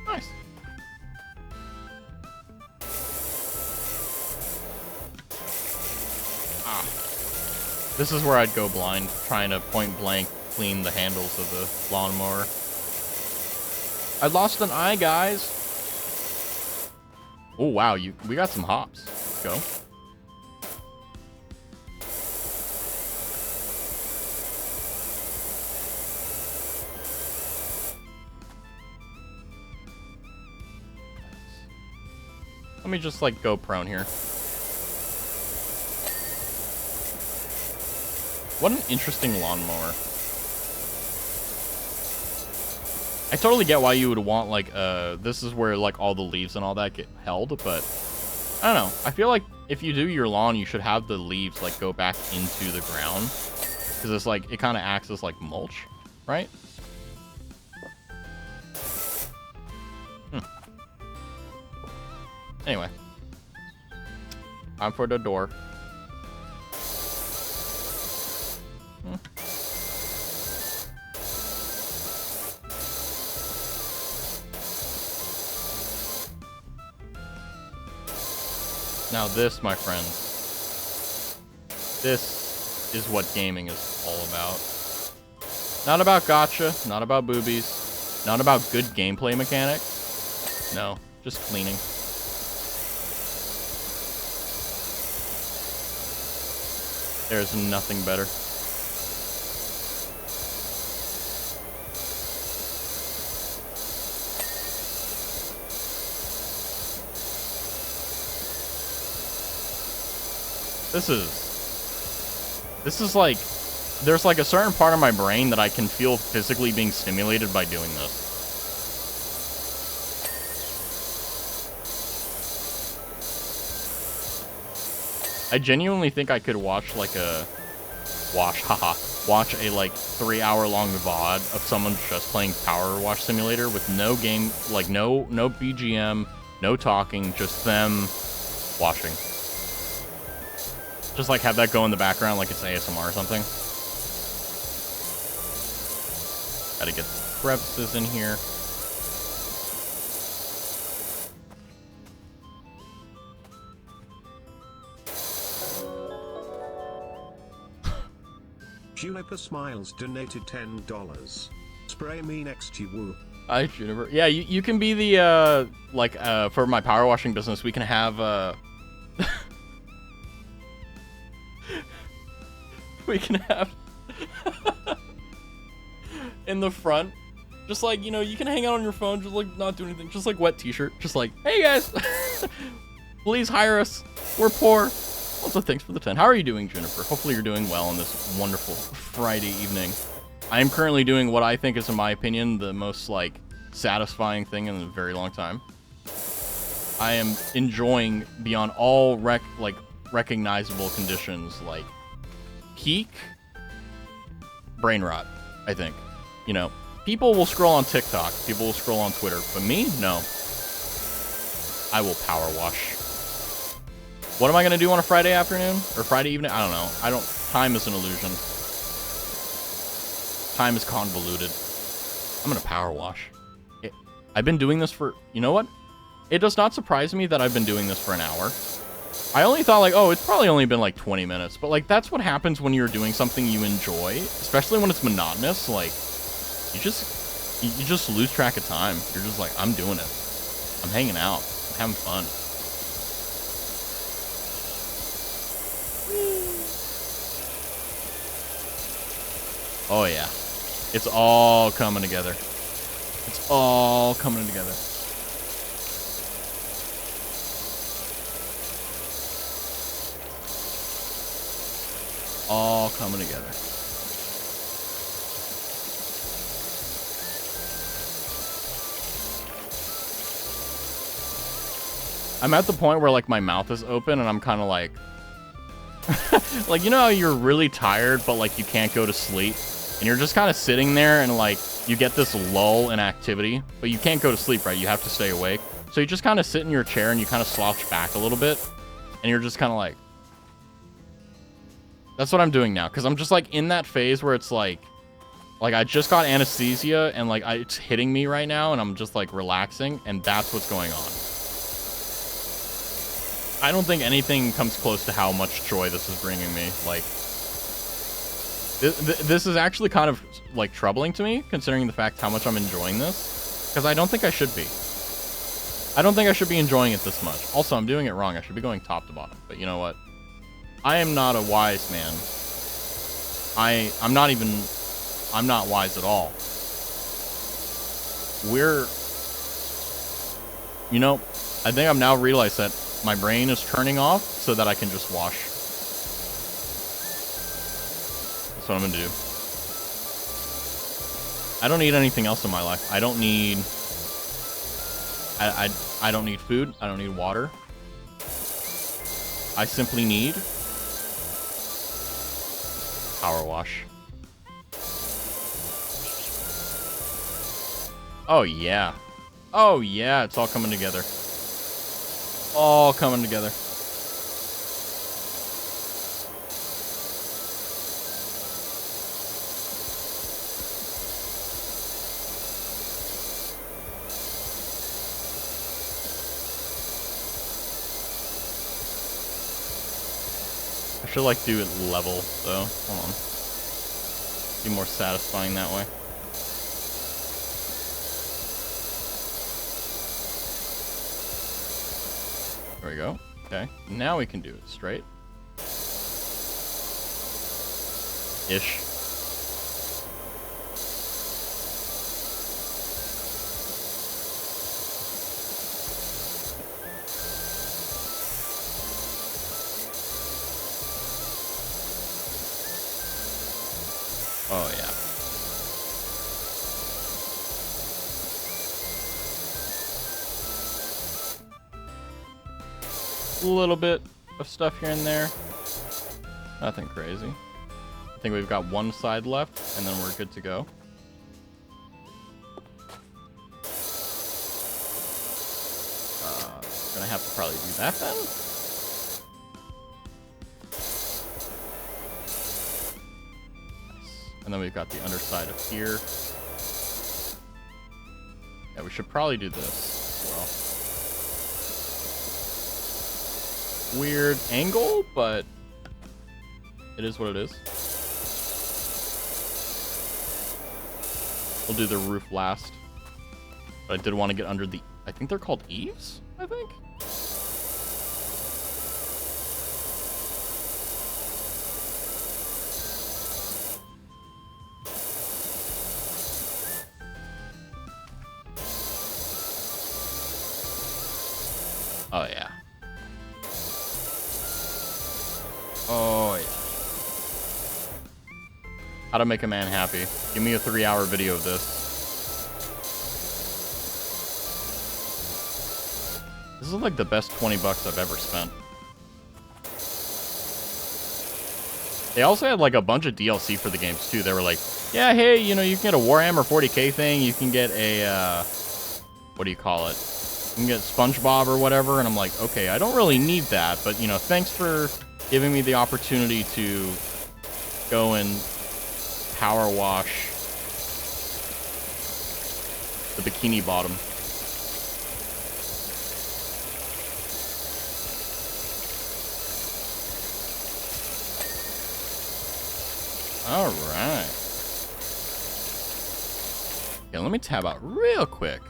Nice. Ah. This is where I'd go blind, trying to point blank clean the handles of the lawnmower. I lost an eye, guys. Oh, wow. We got some hops. Let's go. Let me just, like, go prone here. What an interesting lawnmower. I totally get why you would want, like, this is where, like, all the leaves and all that get held, but I don't know. I feel like if you do your lawn, you should have the leaves, like, go back into the ground. Because it's, like, it kind of acts as, like, mulch, right? Anyway. Time for the door. Now this, my friends, this is what gaming is all about. Not about gotcha, not about boobies, not about good gameplay mechanics. No, just cleaning. There's nothing better. This is like, there's like a certain part of my brain that I can feel physically being stimulated by doing this. I genuinely think I could watch like watch a like 3-hour long VOD of someone just playing Power Wash Simulator with no game, like no BGM, no talking, just them washing. Just like have that go in the background like it's ASMR or something. Gotta get the crevices in here. Juniper Smiles donated $10. Spray me next you woo. Hi, Juniper. Yeah, you can be the, for my power washing business, we can have, we can have in the front, just like, you know, you can hang out on your phone, just like not do anything, just like wet t-shirt, just like, hey guys, please hire us, we're poor. Also, thanks for the 10. How are you doing, Juniper? Hopefully you're doing well on this wonderful Friday evening. I am currently doing what I think is, in my opinion, the most, like, satisfying thing in a very long time. I am enjoying beyond all recognizable conditions, like peak brain rot, I think. You know, people will scroll on TikTok, people will scroll on Twitter, but me, no. I will power wash. What am I gonna do on a Friday afternoon or Friday evening? I don't know. Time is an illusion. Time is convoluted. I'm gonna power wash. I've been doing this for, you know what? It does not surprise me that I've been doing this for an hour. I only thought like, oh, it's probably only been like 20 minutes, but like that's what happens when you're doing something you enjoy, especially when it's monotonous. Like you just lose track of time. You're just like, I'm doing it. I'm hanging out. I'm having fun. Oh yeah. It's all coming together. It's all coming together. All coming together. I'm at the point where like my mouth is open and I'm kind of like Like, you know how you're really tired, but like you can't go to sleep, and you're just kind of sitting there, and like you get this lull in activity, but you can't go to sleep, right? You have to stay awake. So you just kind of sit in your chair and you kind of slouch back a little bit, and you're just kind of like, that's what I'm doing now, because I'm just like in that phase where it's like I just got anesthesia, and like it's hitting me right now, and I'm just like relaxing, and that's what's going on. I don't think anything comes close to how much joy this is bringing me. Like, this is actually kind of like troubling to me, considering the fact how much I'm enjoying this, because I don't think I should be. I don't think I should be enjoying it this much. Also, I'm doing it wrong. I should be going top to bottom. But you know what? I am not a wise man. I'm not wise at all. You know, I think I've now realized that my brain is turning off so that I can just wash. That's what I'm gonna do. I don't need anything else in my life. I don't need... I don't need food. I don't need water. I simply need power wash. Oh yeah. Oh yeah, it's all coming together. All coming together. I should like do it level though. Hold on. Be more satisfying that way. There we go. Okay. Now we can do it straight. Ish. Oh, yeah. A little bit of stuff here and there. Nothing crazy. I think we've got one side left, and then we're good to go. Gonna have to probably do that then. And then we've got the underside of here. Yeah, we should probably do this as well. Weird angle, but it is what it is. We'll do the roof last. But I did want to get under the... I think they're called eaves, I think? Oh, yeah. Oh, yeah. How to make a man happy. Give me a 3-hour video of this. This is like the best 20 bucks I've ever spent. They also had like a bunch of DLC for the games too. They were like, yeah, hey, you know, you can get a Warhammer 40k thing. You can get a, what do you call it? You can get SpongeBob or whatever. And I'm like, okay, I don't really need that. But, you know, thanks for giving me the opportunity to go and power wash the Bikini Bottom. All right. Yeah, let me tab out real quick.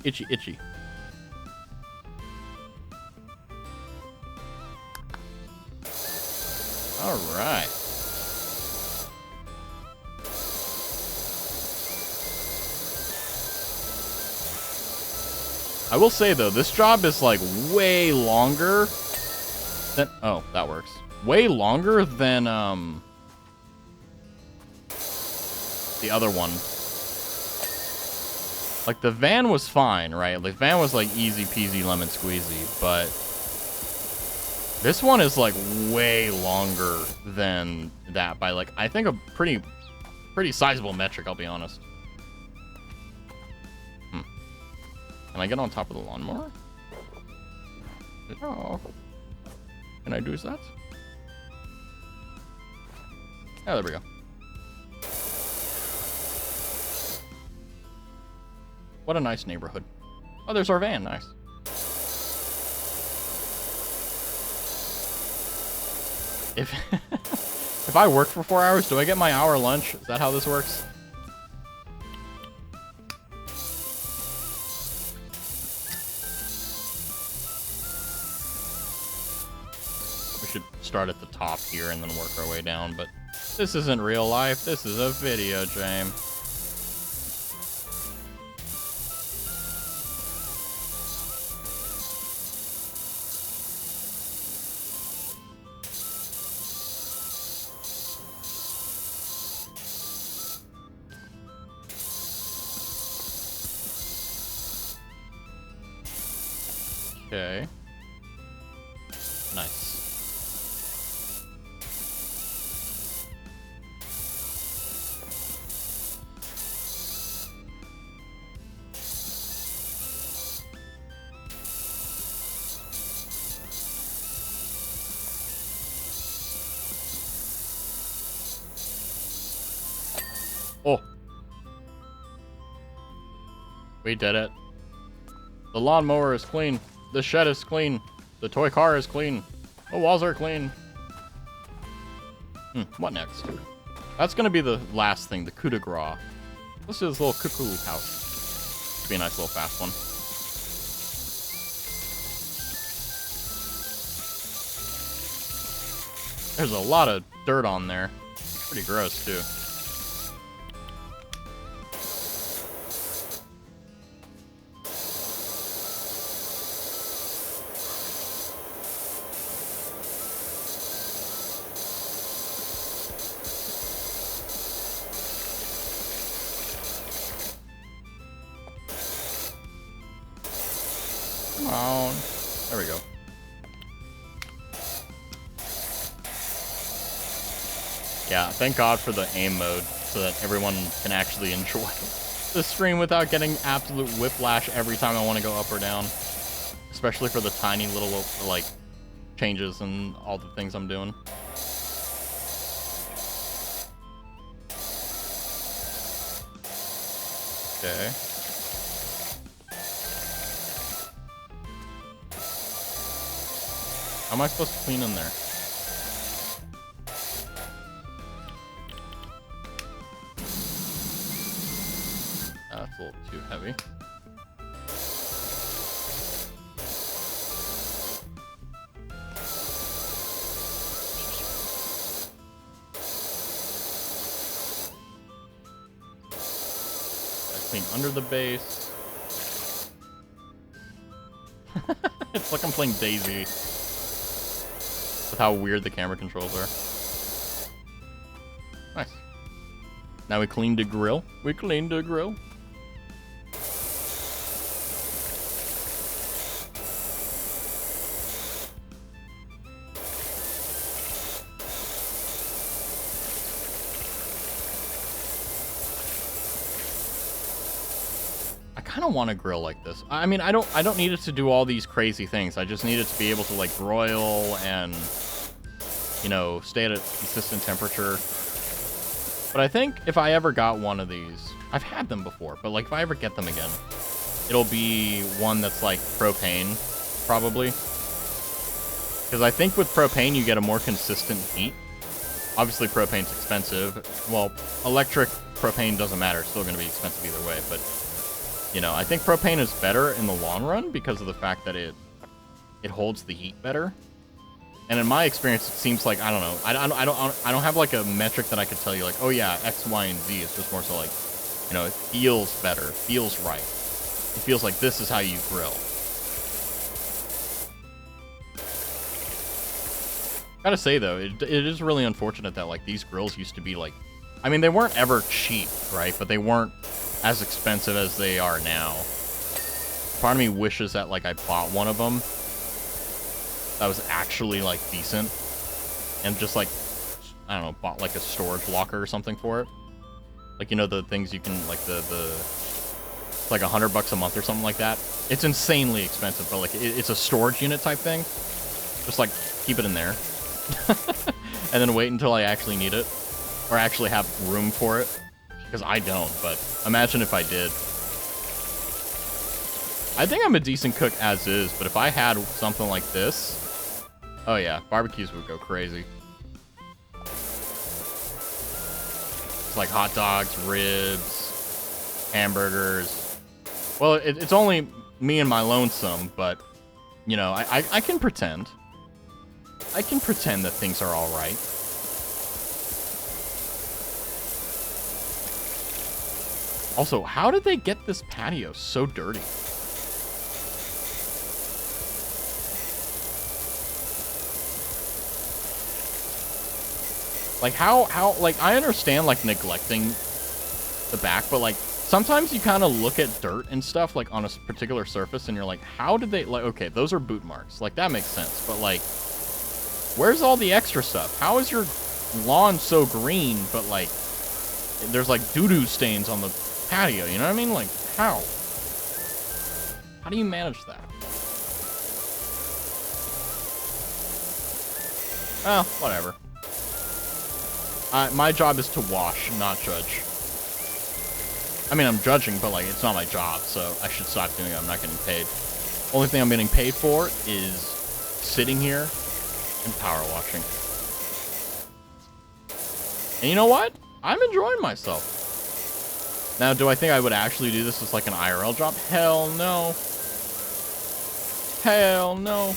Itchy, itchy. All right. I will say though, this job is like way longer than... Oh, that works. Way longer than the other one. Like, the van was fine, right? Like, the van was, like, easy peasy lemon squeezy, but this one is, like, way longer than that by, like, I think a pretty sizable metric, I'll be honest. Can I get on top of the lawnmower? Oh. Can I do that? Oh, there we go. What a nice neighborhood. Oh, there's our van. Nice. If if I work for 4 hours, do I get my hour lunch? Is that how this works? We should start at the top here and then work our way down, but this isn't real life. This is a video game. Okay. Nice. Oh. We did it. The lawnmower is clean. The shed is clean. The toy car is clean. The walls are clean. What next? That's gonna be the last thing, the coup de grace. Let's do this little cuckoo house. Should be a nice little fast one. There's a lot of dirt on there. Pretty gross, too. Come on. There we go. Yeah, thank God for the aim mode so that everyone can actually enjoy the stream without getting absolute whiplash every time I want to go up or down. Especially for the tiny little, like, changes and all the things I'm doing. Okay. How am I supposed to clean in there? That's a little too heavy. Clean under the base. It's like I'm playing Daisy. With how weird the camera controls are. Nice. Now we cleaned the grill. We cleaned the grill. I kind of want a grill like this. I mean, I don't need it to do all these crazy things. I just need it to be able to like broil and, you know, stay at a consistent temperature. But I think if I ever got one of these, I've had them before, but like if I ever get them again, it'll be one that's like propane, probably. Because I think with propane, you get a more consistent heat. Obviously, propane's expensive. Well, electric propane doesn't matter. It's still going to be expensive either way, but you know, I think propane is better in the long run because of the fact that it holds the heat better. And in my experience, it seems like, I don't know, I don't have like a metric that I could tell you like, oh yeah, X, Y, and Z. It's just more so like, you know, it feels better, it feels right. It feels like this is how you grill. Gotta say though, it is really unfortunate that like these grills used to be like, I mean, they weren't ever cheap, right? But they weren't as expensive as they are now. Part of me wishes that, like, I bought one of them that was actually, like, decent. And just, like, I don't know, bought, like, a storage locker or something for it. Like, you know, the things you can, like, it's like $100 a month or something like that. It's insanely expensive, but, like, it's a storage unit type thing. Just, like, keep it in there. And then wait until I actually need it. Or actually have room for it. Because I don't, but imagine if I did. I think I'm a decent cook as is, but if I had something like this, oh yeah, barbecues would go crazy. It's like hot dogs, ribs, hamburgers. Well, it's only me and my lonesome, but, you know, I can pretend. I can pretend that things are all right. Also, how did they get this patio so dirty? Like, how, like, I understand, like, neglecting the back, but, like, sometimes you kind of look at dirt and stuff, like, on a particular surface, and you're like, how did they, like, okay, those are boot marks. Like, that makes sense, but, like, where's all the extra stuff? How is your lawn so green, but, like, there's, like, doo-doo stains on the patio, you know what I mean? Like, how? How do you manage that? Well, whatever. My job is to wash, not judge. I mean, I'm judging, but, like, it's not my job, so I should stop doing it. I'm not getting paid. Only thing I'm getting paid for is sitting here and power washing. And you know what? I'm enjoying myself. Now, do I think I would actually do this as, like, an IRL job? Hell no. Hell no.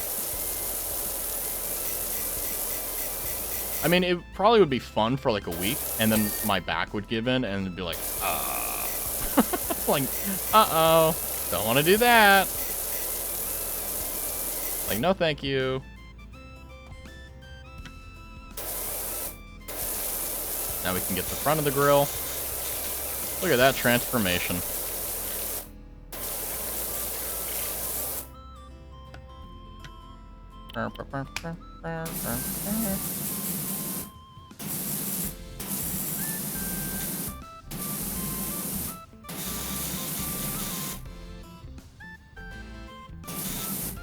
I mean, it probably would be fun for, like, a week, and then my back would give in, and it'd be like, like, uh-oh, don't want to do that. Like, no thank you. Now we can get the front of the grill. Look at that transformation.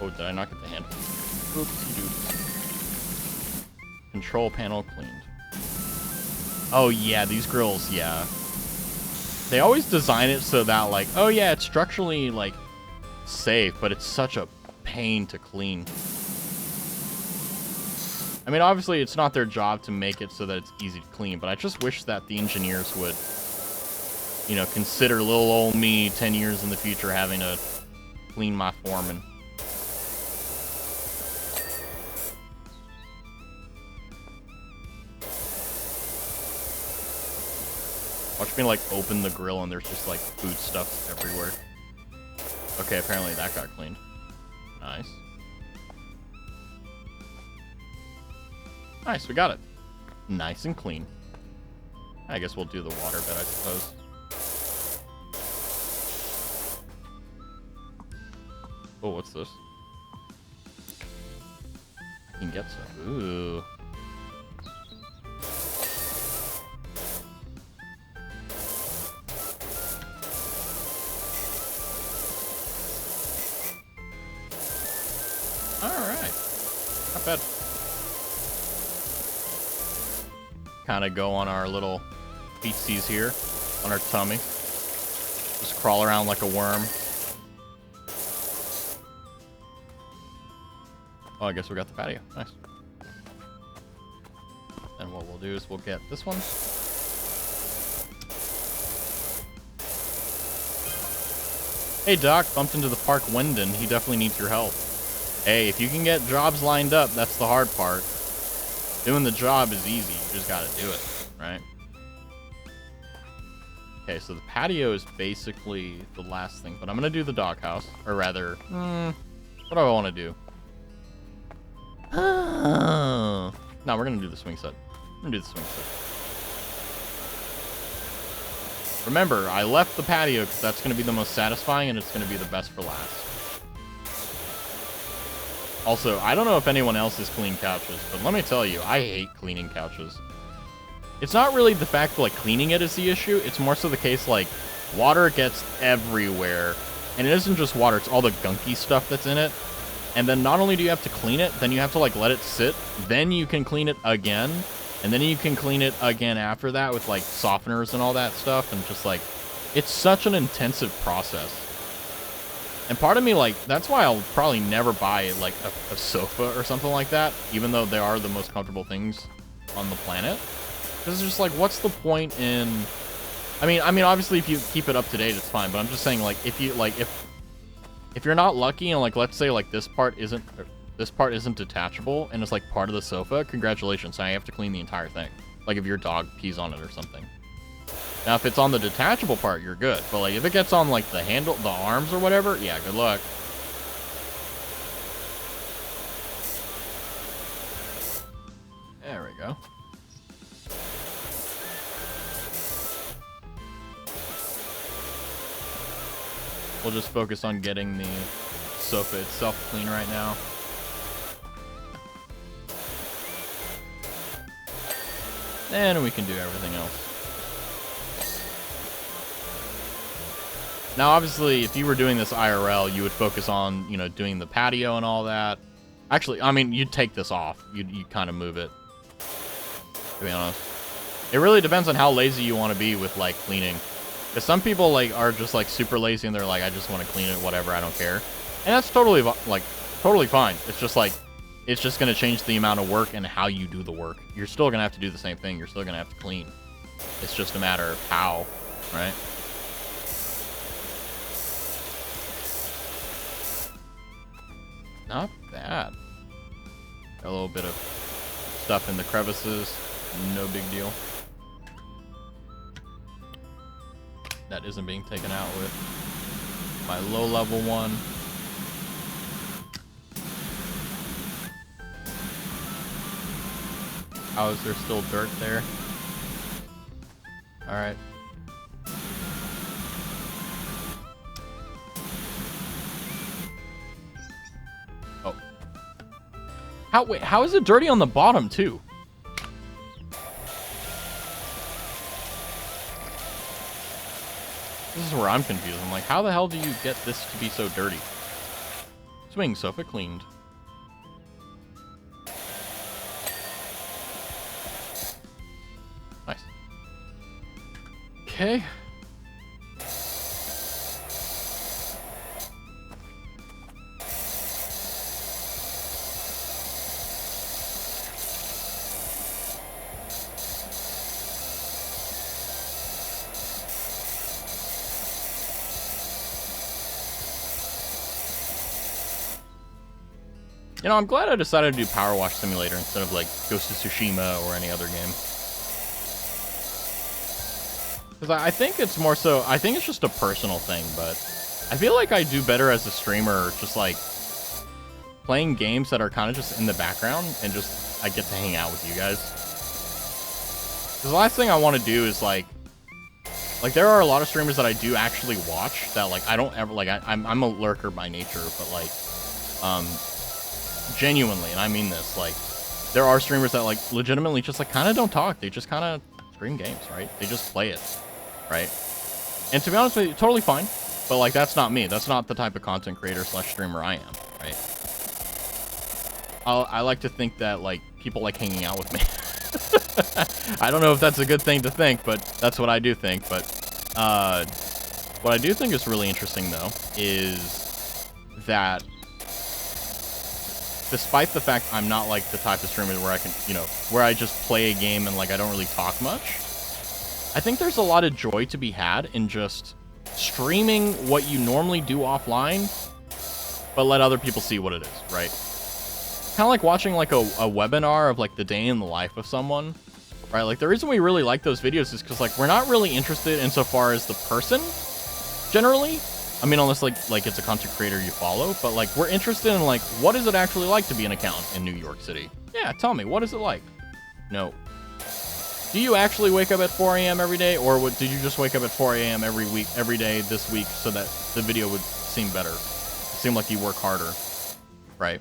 Oh, did I not get the handle? Oopsie-doopsie. Control panel cleaned. Oh, yeah, these grills, yeah. They always design it so that, like, oh, yeah, it's structurally, like, safe, but it's such a pain to clean. I mean, obviously, it's not their job to make it so that it's easy to clean, but I just wish that the engineers would, you know, consider little old me 10 years in the future having to clean my foreman. Watch me, like, open the grill and there's just, like, food stuff everywhere. Okay, apparently that got cleaned. Nice. Nice, we got it. Nice and clean. I guess we'll do the water bed, I suppose. Oh, what's this? I can get some. Ooh. Alright. Not bad. Kind of go on our little feetsies here. On our tummy. Just crawl around like a worm. Oh, I guess we got the patio. Nice. And what we'll do is we'll get this one. Hey, Doc. Bumped into the park Wendon. He definitely needs your help. Hey, if you can get jobs lined up, that's the hard part. Doing the job is easy. You just gotta do it, right? Okay, so the patio is basically the last thing, but I'm gonna do the doghouse. Or rather, what do I want to do? No, we're gonna do the swing set. I'm gonna do the swing set. Remember, I left the patio because that's going to be the most satisfying and it's going to be the best for last. Also, I don't know if anyone else has cleaned couches, but let me tell you, I hate cleaning couches. It's not really the fact that, like, cleaning it is the issue. It's more so the case, like, water gets everywhere. And it isn't just water, it's all the gunky stuff that's in it. And then not only do you have to clean it, then you have to, like, let it sit. Then you can clean it again. And then you can clean it again after that with, like, softeners and all that stuff. And just, like, it's such an intensive process. And part of me, like, that's why I'll probably never buy, like, a sofa or something like that, even though they are the most comfortable things on the planet. Because it's just, like, what's the point in... I mean, obviously, if you keep it up to date, it's fine. But I'm just saying, like, if you, like, if you're not lucky and, like, let's say, like, this part isn't detachable and it's, like, part of the sofa, congratulations. Now you have to clean the entire thing. Like, if your dog pees on it or something. Now, if it's on the detachable part, you're good. But, like, if it gets on, like, the handle, the arms or whatever, yeah, good luck. There we go. We'll just focus on getting the sofa itself clean right now. Then we can do everything else. Now, obviously, if you were doing this IRL, you would focus on, you know, doing the patio and all that. Actually, I mean, you'd take this off. You'd kind of move it, to be honest. It really depends on how lazy you want to be with, like, cleaning. Because some people, like, are just, like, super lazy and they're like, I just want to clean it, whatever, I don't care. And that's totally, like, totally fine. It's just, like, it's just going to change the amount of work and how you do the work. You're still going to have to do the same thing. You're still going to have to clean. It's just a matter of how, right? Not bad. Got a little bit of stuff in the crevices. No big deal. That isn't being taken out with my low-level one. How is there still dirt there? Alright. Oh. Wait, how is it dirty on the bottom, too? This is where I'm confused. I'm like, how the hell do you get this to be so dirty? Swing sofa cleaned. Nice. Okay. You know, I'm glad I decided to do Power Wash Simulator instead of, like, Ghost of Tsushima or any other game. Because I think it's more so... I think it's just a personal thing, but... I feel like I do better as a streamer just, like... playing games that are kind of just in the background and just... I get to hang out with you guys. Because the last thing I want to do is, like... Like, there are a lot of streamers that I do actually watch that, like, I don't ever... Like, I'm a lurker by nature, but, like... Genuinely, and I mean this, like, there are streamers that, like, legitimately just, like, kind of don't talk. They just kind of stream games, right? They just play it, right? And to be honest with you, totally fine. But, like, that's not me. That's not the type of content creator / streamer I am, right? I like to think that, like, people like hanging out with me. I don't know if that's a good thing to think, but that's what I do think. But what I do think is really interesting, though, is that despite the fact I'm not, like, the type of streamer where I can, you know, where I just play a game and, like, I don't really talk much, I think there's a lot of joy to be had in just streaming what you normally do offline, but let other people see what it is, right? Kind of like watching, like, a webinar of, like, the day in the life of someone, right? Like, the reason we really like those videos is because, like, we're not really interested insofar as the person, generally. I mean, unless, like it's a content creator you follow, but, like, we're interested in, like, what is it actually like to be an accountant in New York City? Yeah, tell me, what is it like? No. Do you actually wake up at 4 a.m. every day, or did you just wake up at 4 a.m. every day this week so that the video would seem better? It seemed like you work harder, right?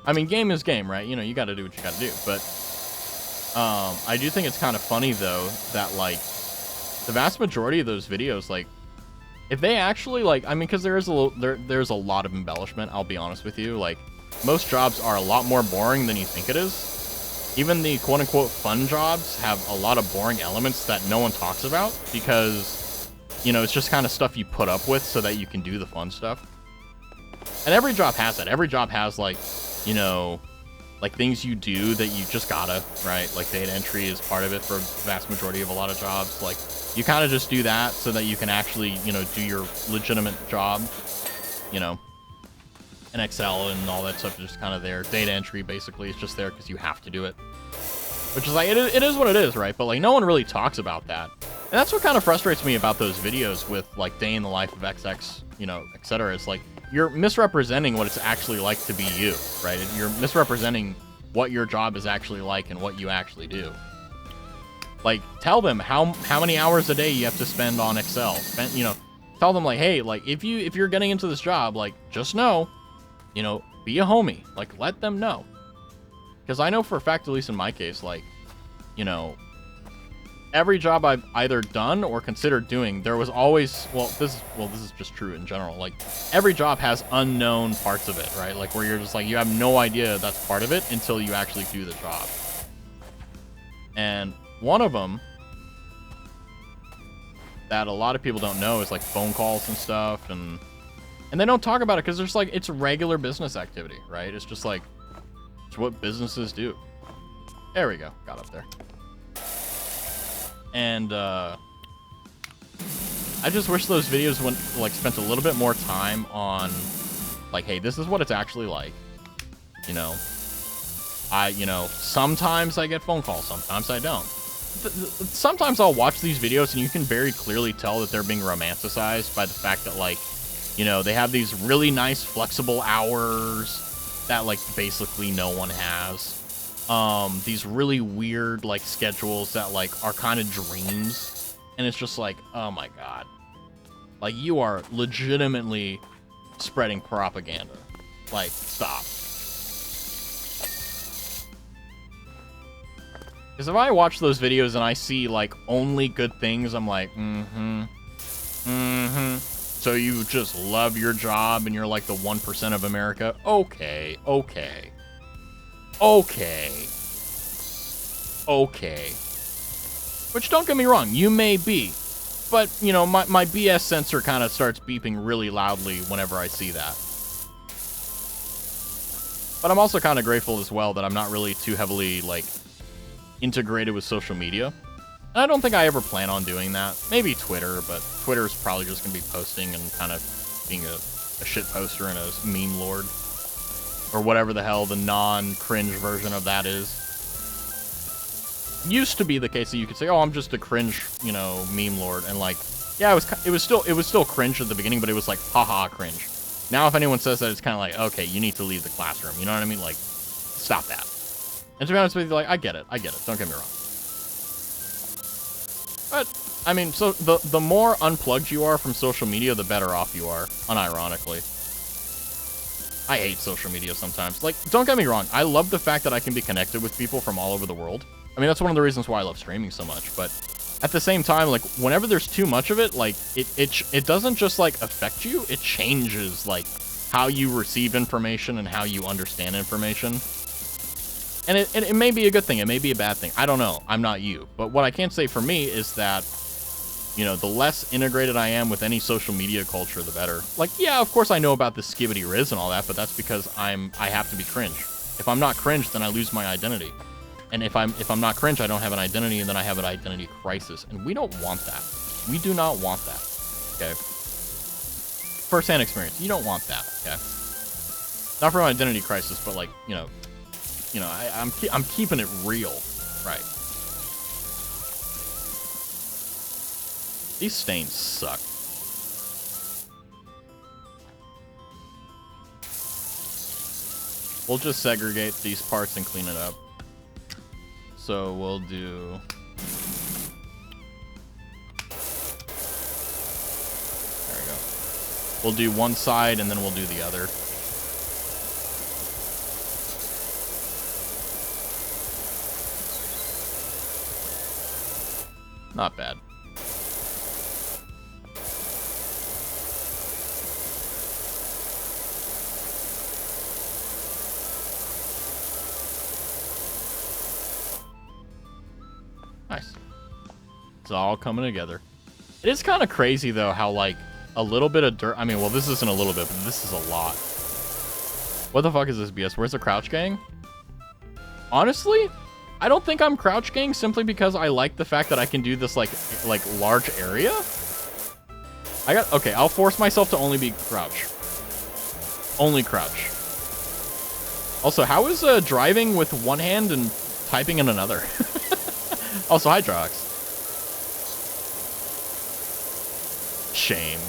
I mean, game is game, right? You know, you got to do what you got to do. But I do think it's kind of funny though that like the vast majority of those videos, like if they actually like, I mean, because there's a lot of embellishment. I'll be honest with you, like most jobs are a lot more boring than you think it is. Even the quote-unquote fun jobs have a lot of boring elements that no one talks about because, you know, it's just kind of stuff you put up with so that you can do the fun stuff. And every job has that. Every job has, like, you know, like things you do that you just gotta, right? Like data entry is part of it for the vast majority of a lot of jobs. Like, you kind of just do that so that you can actually, you know, do your legitimate job, you know. And Excel and all that stuff is just kind of there. Data entry, basically, is just there because you have to do it. Which is like, it is what it is, right? But, like, no one really talks about that. And that's what kind of frustrates me about those videos with, like, day in the life of XX, you know, etc. It's like, you're misrepresenting what it's actually like to be you, right? You're misrepresenting what your job is actually like and what you actually do. Like, tell them how many hours a day you have to spend on Excel. You know, tell them, like, hey, like, if you're getting into this job, like, just know, you know, be a homie. Like, let them know. Because I know for a fact, at least in my case, like, you know, every job I've either done or considered doing, there was always, this is just true in general. Like, every job has unknown parts of it, right? Like, where you're just like, you have no idea that's part of it until you actually do the job. And one of them that a lot of people don't know is like phone calls and stuff, and they don't talk about it because there's like, it's regular business activity, right? It's just like, it's what businesses do. There we go. Got up there. And I just wish those videos went, like, spent a little bit more time on, like, hey, this is what it's actually like. You know, sometimes I get phone calls, sometimes I don't. Sometimes I'll watch these videos and you can very clearly tell that they're being romanticized by the fact that, like, you know, they have these really nice flexible hours that, like, basically no one has. These really weird, like, schedules that, like, are kind of dreams. And it's just like, oh my god. Like, you are legitimately spreading propaganda. Like, stop. Because if I watch those videos and I see, like, only good things, I'm like, So you just love your job and you're like the 1% of America? Okay. Which, don't get me wrong, you may be. But, you know, my BS sensor kind of starts beeping really loudly whenever I see that. But I'm also kind of grateful as well that I'm not really too heavily, like, integrated with social media. And I don't think I ever plan on doing that. Maybe Twitter, but Twitter's probably just going to be posting and kind of being a shit poster and a meme lord. Or whatever the hell the non-cringe version of that is. Used to be the case that you could say, oh, I'm just a cringe, you know, meme lord. And, like, yeah, it was still cringe at the beginning, but it was like, haha, cringe. Now if anyone says that, it's kind of like, okay, you need to leave the classroom. You know what I mean? Like, stop that. And to be honest with you, like, I get it. Don't get me wrong. But, I mean, so the more unplugged you are from social media, the better off you are, unironically. I hate social media sometimes. Like, don't get me wrong, I love the fact that I can be connected with people from all over the world. I mean, that's one of the reasons why I love streaming so much, but at the same time, like, whenever there's too much of it, like, it doesn't just, like, affect you, it changes, like, how you receive information and how you understand information. And it may be a good thing, it may be a bad thing. I don't know. I'm not you. But what I can say for me is that, you know, the less integrated I am with any social media culture, the better. Like, yeah, of course I know about the Skibbity Riz and all that, but that's because I have to be cringe. If I'm not cringe, then I lose my identity. And if I'm not cringe, I don't have an identity, and then I have an identity crisis. And we don't want that. We do not want that. Okay? First-hand experience. You don't want that. Okay? Not for an identity crisis, but, like, you know, I'm keeping it real, right? These stains suck. We'll just segregate these parts and clean it up. So we'll do... There we go. We'll do one side and then we'll do the other. Not bad. Nice. It's all coming together. It is kind of crazy, though, how, like, a little bit of dirt... I mean, well, this isn't a little bit, but this is a lot. What the fuck is this BS? Where's the crouch gang? Honestly, I don't think I'm crouch gang simply because I like the fact that I can do this, like large area. Okay, I'll force myself to only be crouch. Only crouch. Also, how is driving with one hand and typing in another? Also, Hydrox. Shame.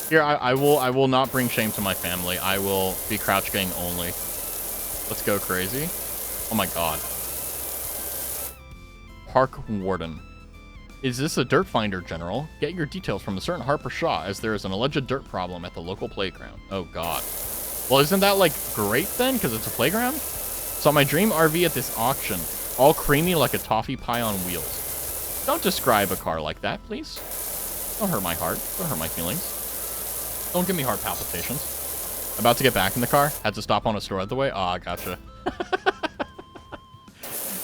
Here, I will not bring shame to my family. I will be crouch gang only. Let's go crazy. Oh my god. Park Warden. Is this a dirt finder, General? Get your details from a certain Harper Shaw, as there is an alleged dirt problem at the local playground. Oh god. Well, isn't that, like, great then? Because it's a playground? Saw my dream RV at this auction. All creamy like a toffee pie on wheels. Don't describe a car like that, please. Don't hurt my heart. Don't hurt my feelings. Don't give me heart palpitations. About to get back in the car. Had to stop on a store at the way. Ah, gotcha.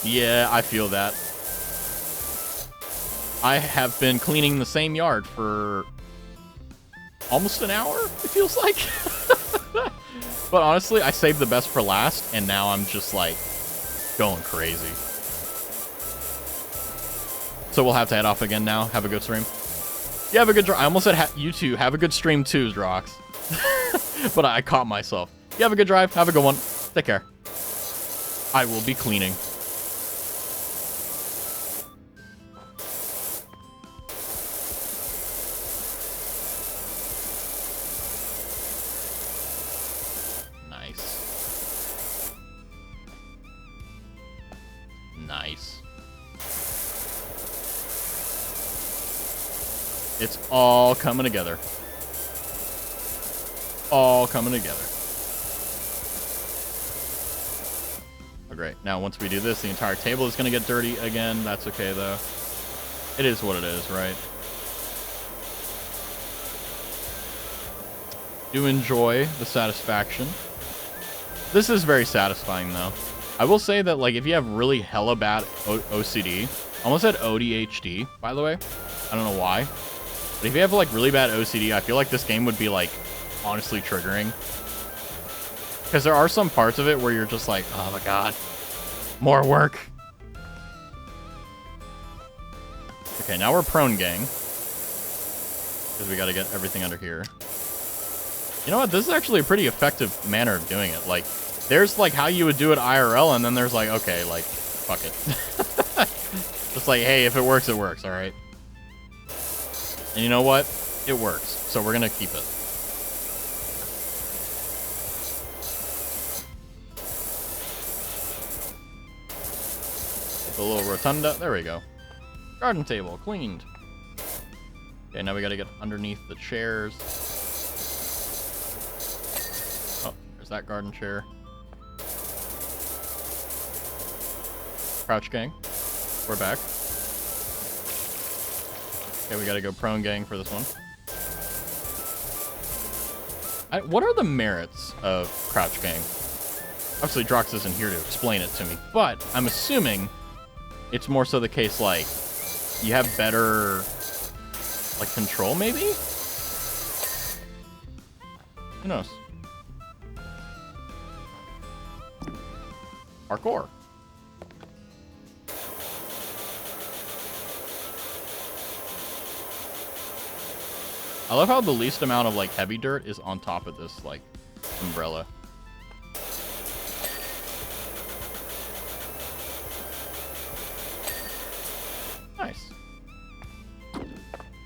Yeah, I feel that. I have been cleaning the same yard for almost an hour, it feels like. But honestly, I saved the best for last, and now I'm just, like, going crazy. So we'll have to head off again now. Have a good stream. Yeah, have a good... I almost said you too. Have a good stream too, Drox. But I caught myself. You have a good drive. Have a good one. Take care. I will be cleaning. Nice. It's all coming together. All coming together. Oh, great. Now, once we do this, the entire table is going to get dirty again. That's okay, though. It is what it is, right? Do enjoy the satisfaction. This is very satisfying, though. I will say that, like, if you have really hella bad OCD, I almost said ODHD, by the way. I don't know why. But if you have, like, really bad OCD, I feel like this game would be, like, honestly triggering. Because there are some parts of it where you're just like, oh my god, more work. Okay, now we're prone gang. Because we got to get everything under here. You know what? This is actually a pretty effective manner of doing it. Like, there's, like, how you would do it IRL, and then there's, like, okay, like, fuck it. Just like, hey, if it works, it works, alright? And you know what? It works. So we're gonna keep it. The little rotunda. There we go. Garden table, cleaned. Okay, now we gotta get underneath the chairs. Oh, there's that garden chair. Crouch gang. We're back. Okay, we gotta go prone gang for this one. What are the merits of crouch gang? Obviously, Drox isn't here to explain it to me, but I'm assuming it's more so the case, like, you have better, like, control, maybe? Who knows? Parkour. I love how the least amount of, like, heavy dirt is on top of this, like, umbrella. Nice.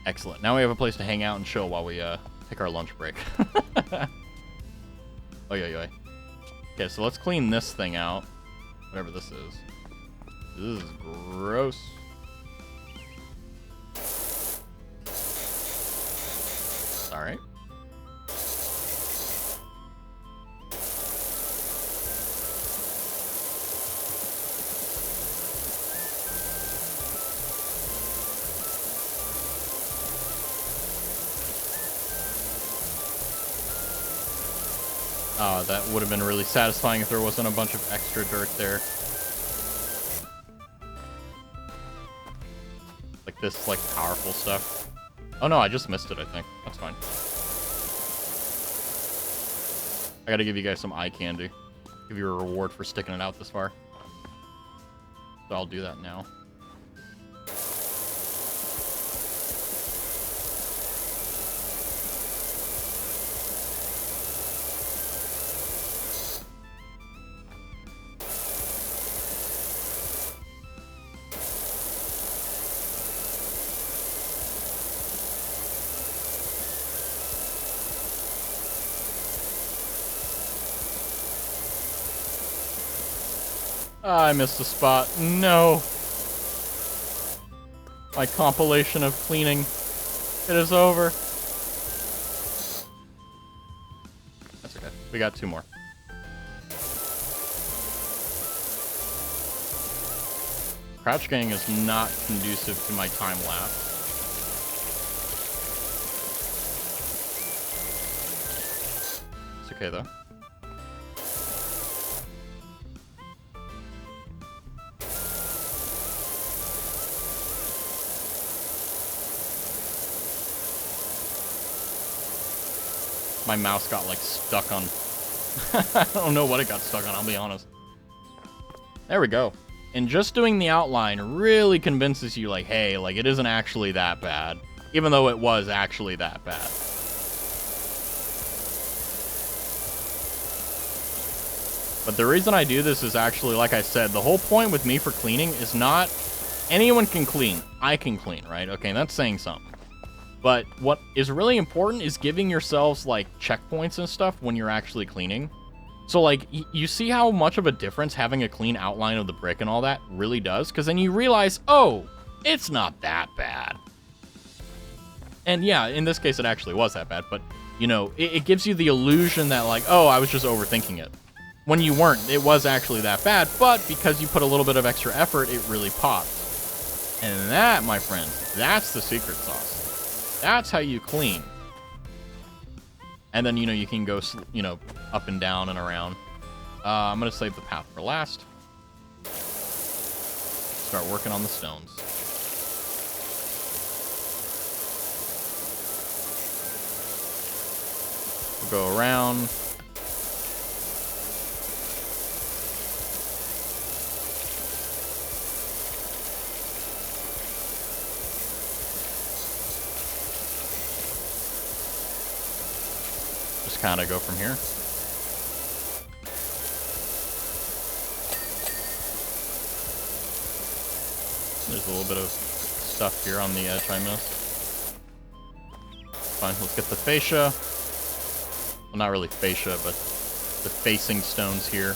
Excellent. Now we have a place to hang out and chill while we take our lunch break. Oh, yeah. Okay, so let's clean this thing out. Whatever this is. This is gross. Alright. Oh, that would have been really satisfying if there wasn't a bunch of extra dirt there. Like this, like, powerful stuff. Oh no, I just missed it, I think. That's fine. I gotta give you guys some eye candy. Give you a reward for sticking it out this far. So I'll do that now. I missed a spot. No. My compilation of cleaning. It is over. That's okay. We got 2 more. Crouch Gang is not conducive to my time lapse. It's okay though. My mouse got, like, stuck on... I don't know what it got stuck on, I'll be honest. There we go. And just doing the outline really convinces you, like, hey, like, it isn't actually that bad. Even though it was actually that bad. But the reason I do this is actually, like I said, the whole point with me for cleaning is not... anyone can clean. I can clean, right? Okay, that's saying something. But what is really important is giving yourselves, like, checkpoints and stuff when you're actually cleaning. So, like, you see how much of a difference having a clean outline of the brick and all that really does? Because then you realize, oh, it's not that bad. And yeah, in this case, it actually was that bad. But, you know, it gives you the illusion that, like, oh, I was just overthinking it. When you weren't, it was actually that bad. But because you put a little bit of extra effort, it really popped. And that, my friends, that's the secret sauce. That's how you clean. And then, you know, you can go, you know, up and down and around. I'm going to save the path for last. Start working on the stones. We'll go around. Kind of go from here. There's a little bit of stuff here on the edge I missed. Fine, let's get the fascia. Well, not really fascia, but the facing stones here.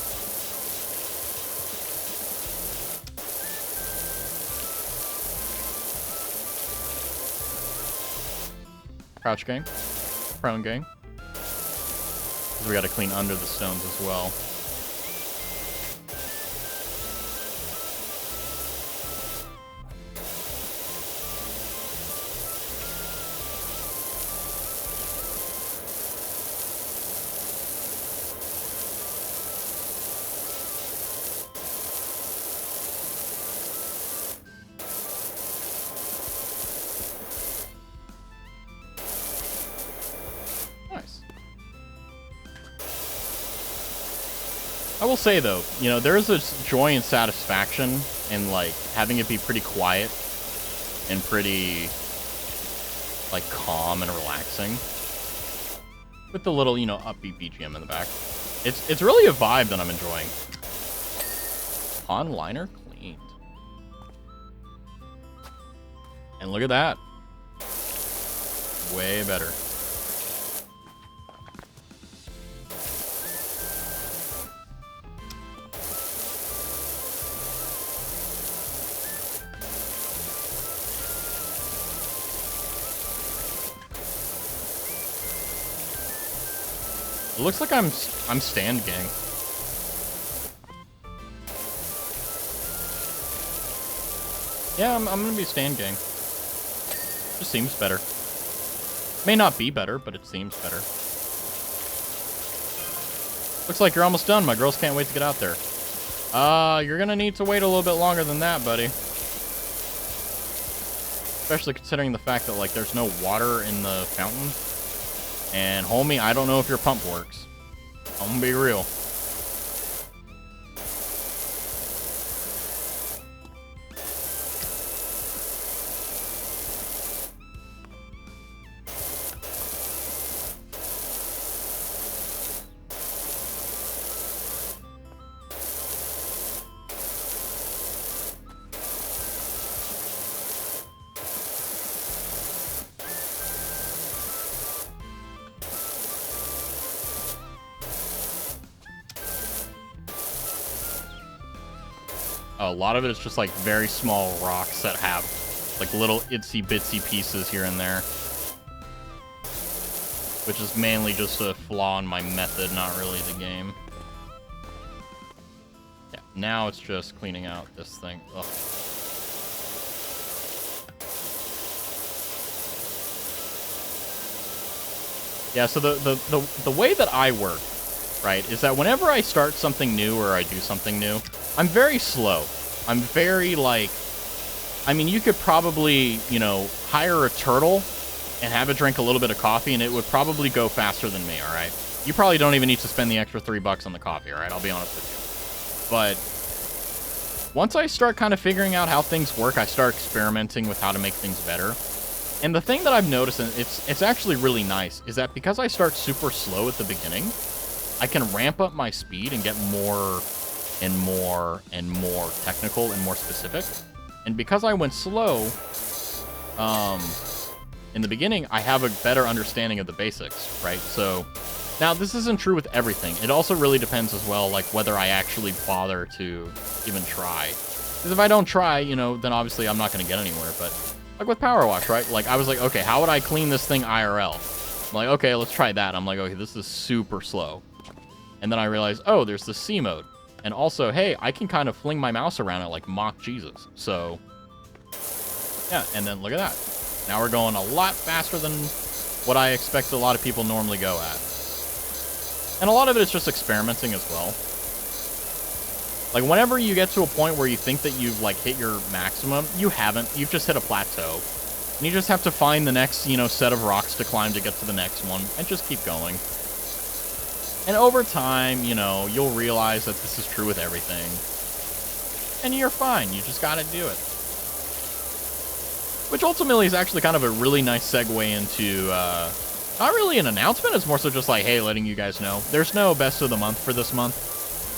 Crouch Gang. Prone Gang. We got to clean under the stones as well. I will say, though, you know, there is a joy and satisfaction in, like, having it be pretty quiet and pretty, like, calm and relaxing. With the little, you know, upbeat BGM in the back. It's really a vibe that I'm enjoying. Pond liner cleaned. And look at that. Way better. It looks like I'm stand gang. Yeah, I'm gonna be stand gang. Just seems better. May not be better, but it seems better. Looks like you're almost done. My girls can't wait to get out there. You're gonna need to wait a little bit longer than that, buddy. Especially considering the fact that, like, there's no water in the fountain. And, homie, I don't know if your pump works. I'm gonna be real. A lot of it is just like very small rocks that have like little itsy bitsy pieces here and there, which is mainly just a flaw in my method, not really the game. Yeah, now it's just cleaning out this thing. Ugh. Yeah, so the way that I work, right, is that whenever I start something new or I do something new, I'm very slow. I'm very, like, I mean, you could probably, you know, hire a turtle and have it drink a little bit of coffee, and it would probably go faster than me, all right? You probably don't even need to spend the extra $3 on the coffee, all right? I'll be honest with you. But once I start kind of figuring out how things work, I start experimenting with how to make things better. And the thing that I've noticed, and it's actually really nice, is that because I start super slow at the beginning, I can ramp up my speed and get more and more and more technical and more specific. And because I went slow, in the beginning, I have a better understanding of the basics, right? So now this isn't true with everything. It also really depends as well, like whether I actually bother to even try. Because if I don't try, you know, then obviously I'm not going to get anywhere. But like with Power Wash, right? Like I was like, okay, how would I clean this thing IRL? I'm like, okay, let's try that. I'm like, okay, this is super slow. And then I realized, oh, there's the C mode. And also, hey, I can kind of fling my mouse around it like mock Jesus. So, yeah, and then look at that. Now we're going a lot faster than what I expect a lot of people normally go at. And a lot of it is just experimenting as well. Like, whenever you get to a point where you think that you've, like, hit your maximum, you haven't. You've just hit a plateau. And you just have to find the next, you know, set of rocks to climb to get to the next one. And just keep going. And over time, you know, you'll realize that this is true with everything. And you're fine. You just gotta do it. Which ultimately is actually kind of a really nice segue into, not really an announcement. It's more so just like, hey, letting you guys know. There's no best of the month for this month.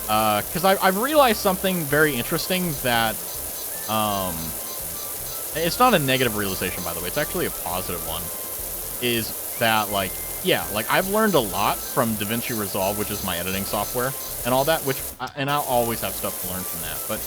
Because I've realized something very interesting that, it's not a negative realization, by the way. It's actually a positive one. Is that, like, yeah, like, I've learned a lot from DaVinci Resolve, which is my editing software, and all that, and I'll always have stuff to learn from that, but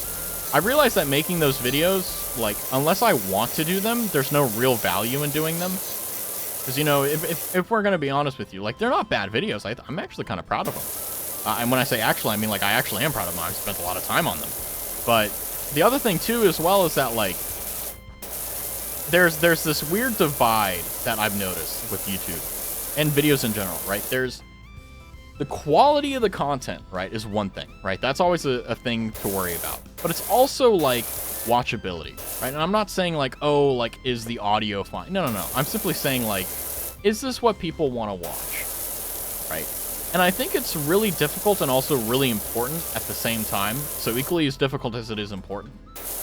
I realized that making those videos, like, unless I want to do them, there's no real value in doing them, because, you know, if we're going to be honest with you, like, they're not bad videos. I'm actually kind of proud of them, and when I say actually, I mean, like, I actually am proud of them. I've spent a lot of time on them, but the other thing, too, as well, is that, like, there's this weird divide that I've noticed with YouTube. And videos in general, right? There's the quality of the content, right, is one thing, right? That's always a thing to worry about. But it's also, like, watchability, right? And I'm not saying, like, oh, like, is the audio fine? No. I'm simply saying, like, is this what people want to watch, right? And I think it's really difficult and also really important at the same time, so equally as difficult as it is important,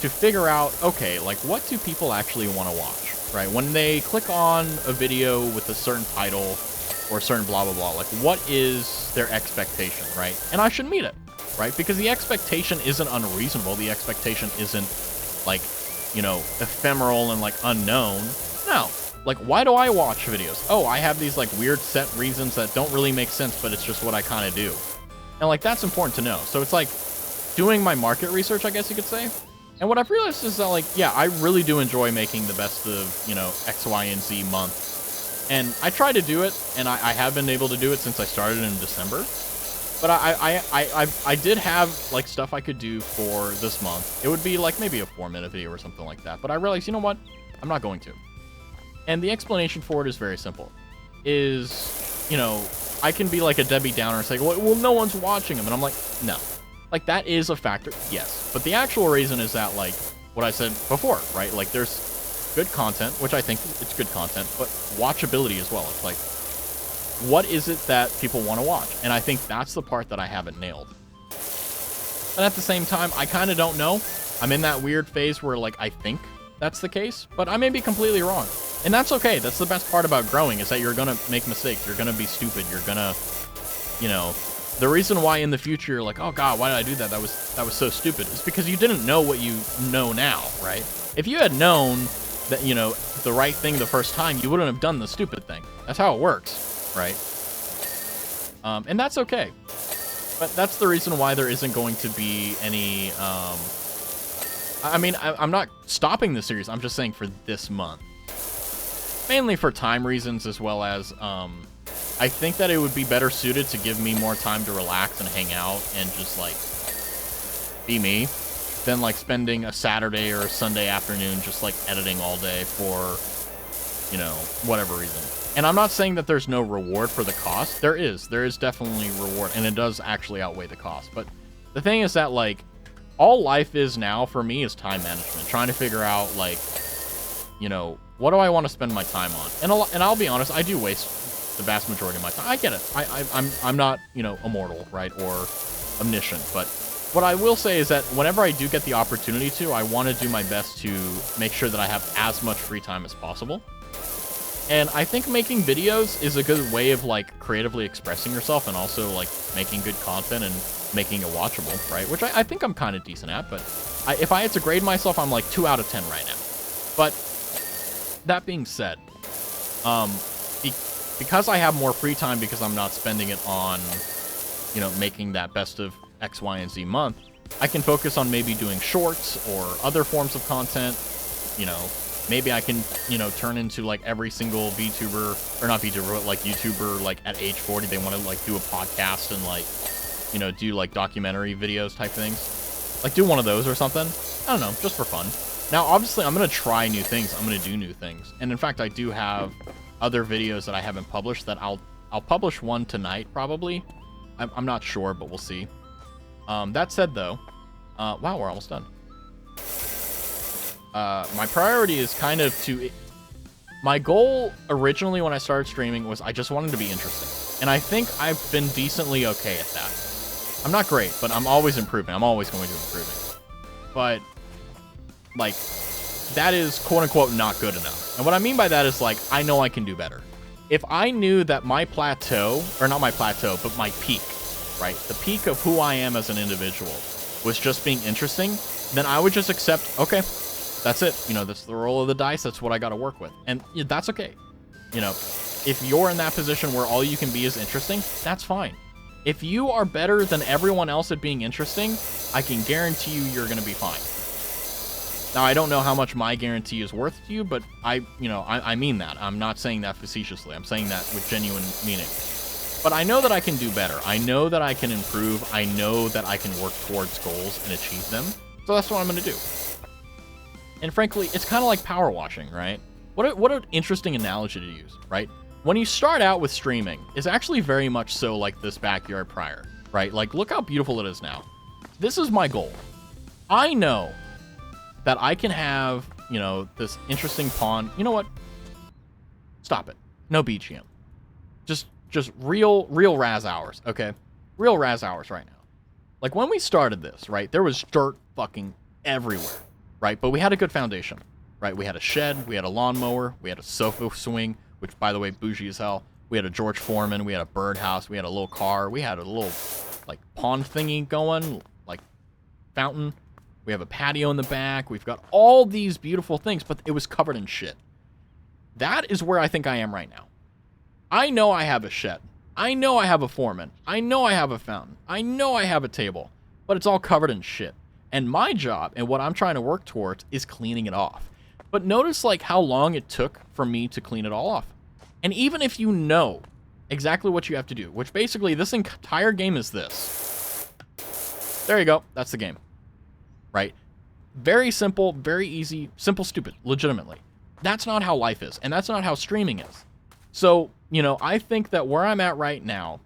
to figure out, okay, like, what do people actually want to watch? Right, when they click on a video with a certain title or a certain blah, blah, blah, like, what is their expectation, right? And I should meet it, right? Because the expectation isn't unreasonable. The expectation isn't, like, you know, ephemeral and, like, unknown. No. Like, why do I watch videos? Oh, I have these, like, weird set reasons that don't really make sense, but it's just what I kind of do. And, like, that's important to know. So it's, like, doing my market research, I guess you could say. And what I've realized is that, like, yeah, I really do enjoy making the best of, you know, X, Y, and Z month. And I try to do it, and I have been able to do it since I started in December. But I did have like stuff I could do for this month. It would be like maybe a 4-minute video or something like that. But I realized, you know what? I'm not going to. And the explanation for it is very simple. I can be like a Debbie Downer and say, well, no one's watching them. And I'm like, no. Like, that is a factor, yes. But the actual reason is that, like, what I said before, right? Like, there's good content, which I think it's good content, but watchability as well. It's like, what is it that people want to watch? And I think that's the part that I haven't nailed. And at the same time, I kind of don't know. I'm in that weird phase where, like, I think that's the case, but I may be completely wrong. And that's okay. That's the best part about growing, is that you're going to make mistakes. You're going to be stupid. You're going to, the reason why in the future you're like, oh God, why did I do that? That was so stupid. It's because you didn't know what you know now, right? If you had known that, the right thing the first time, you wouldn't have done the stupid thing. That's how it works, right? And that's okay. But that's the reason why there isn't going to be any, I'm not stopping the series. I'm just saying for this month. Mainly for time reasons, as well as, I think that it would be better suited to give me more time to relax and hang out and just, like, be me, than, like, spending a Saturday or a Sunday afternoon just, like, editing all day for, whatever reason. And I'm not saying that there's no reward for the cost. There is definitely reward, and it does actually outweigh the cost. But the thing is that, like, all life is now for me is time management, trying to figure out, like, what do I want to spend my time on? And I'll be honest, I do waste the vast majority of my time. I get it. I'm not, immortal, right, or omniscient. But what I will say is that whenever I do get the opportunity to, I want to do my best to make sure that I have as much free time as possible. And I think making videos is a good way of, like, creatively expressing yourself and also, like, making good content and making it watchable, right? Which I think I'm kind of decent at, but if I had to grade myself, I'm like 2 out of 10 right now. But that being said, because I have more free time, because I'm not spending it on, making that best of X, Y, and Z month, I can focus on maybe doing shorts or other forms of content. Maybe I can, turn into, like, every single VTuber, or not VTuber, but, like, YouTuber, like, at age 40, they want to, like, do a podcast and, like, do, like, documentary videos type things. Like, do one of those or something. I don't know, just for fun. Now, obviously, I'm going to try new things. I'm going to do new things. And, in fact, I do have other videos that I haven't published that I'll publish one tonight, probably. I'm not sure, but we'll see. That said, though, wow, we're almost done. My priority is kind of to... My goal originally when I started streaming was I just wanted to be interesting. And I think I've been decently okay at that. I'm not great, but I'm always improving. I'm always going to be improving. But, like, that is quote-unquote not good enough. And what I mean by that is, like, I know I can do better. If I knew that my plateau, or not my plateau, but my peak, right? The peak of who I am as an individual was just being interesting, then I would just accept, okay, that's it. That's the roll of the dice. That's what I got to work with. And that's okay. If you're in that position where all you can be is interesting, that's fine. If you are better than everyone else at being interesting, I can guarantee you you're going to be fine. Now, I don't know how much my guarantee is worth to you, but I mean that. I'm not saying that facetiously. I'm saying that with genuine meaning. But I know that I can do better. I know that I can improve. I know that I can work towards goals and achieve them. So that's what I'm going to do. And frankly, it's kind of like power washing, right? What an interesting analogy to use, right? When you start out with streaming, it's actually very much so like this backyard prior, right? Like, look how beautiful it is now. This is my goal. I know that I can have, this interesting pond. You know what? Stop it. No BGM. Just real Raz hours, okay? Real Raz hours right now. Like, when we started this, right, there was dirt fucking everywhere, right? But we had a good foundation, right? We had a shed, we had a lawnmower, we had a sofa swing, which, by the way, bougie as hell. We had a George Foreman, we had a birdhouse, we had a little car, we had a little, like, pond thingy going, like, fountain. We have a patio in the back. We've got all these beautiful things, but it was covered in shit. That is where I think I am right now. I know I have a shed. I know I have a foreman. I know I have a fountain. I know I have a table, but it's all covered in shit. And my job and what I'm trying to work towards is cleaning it off. But notice, like, how long it took for me to clean it all off. And even if you know exactly what you have to do, which basically this entire game is this. There you go. That's the game. Right? Very simple, very easy, simple, stupid, legitimately. That's not how life is, and that's not how streaming is. So, you know, I think that where I'm at right now,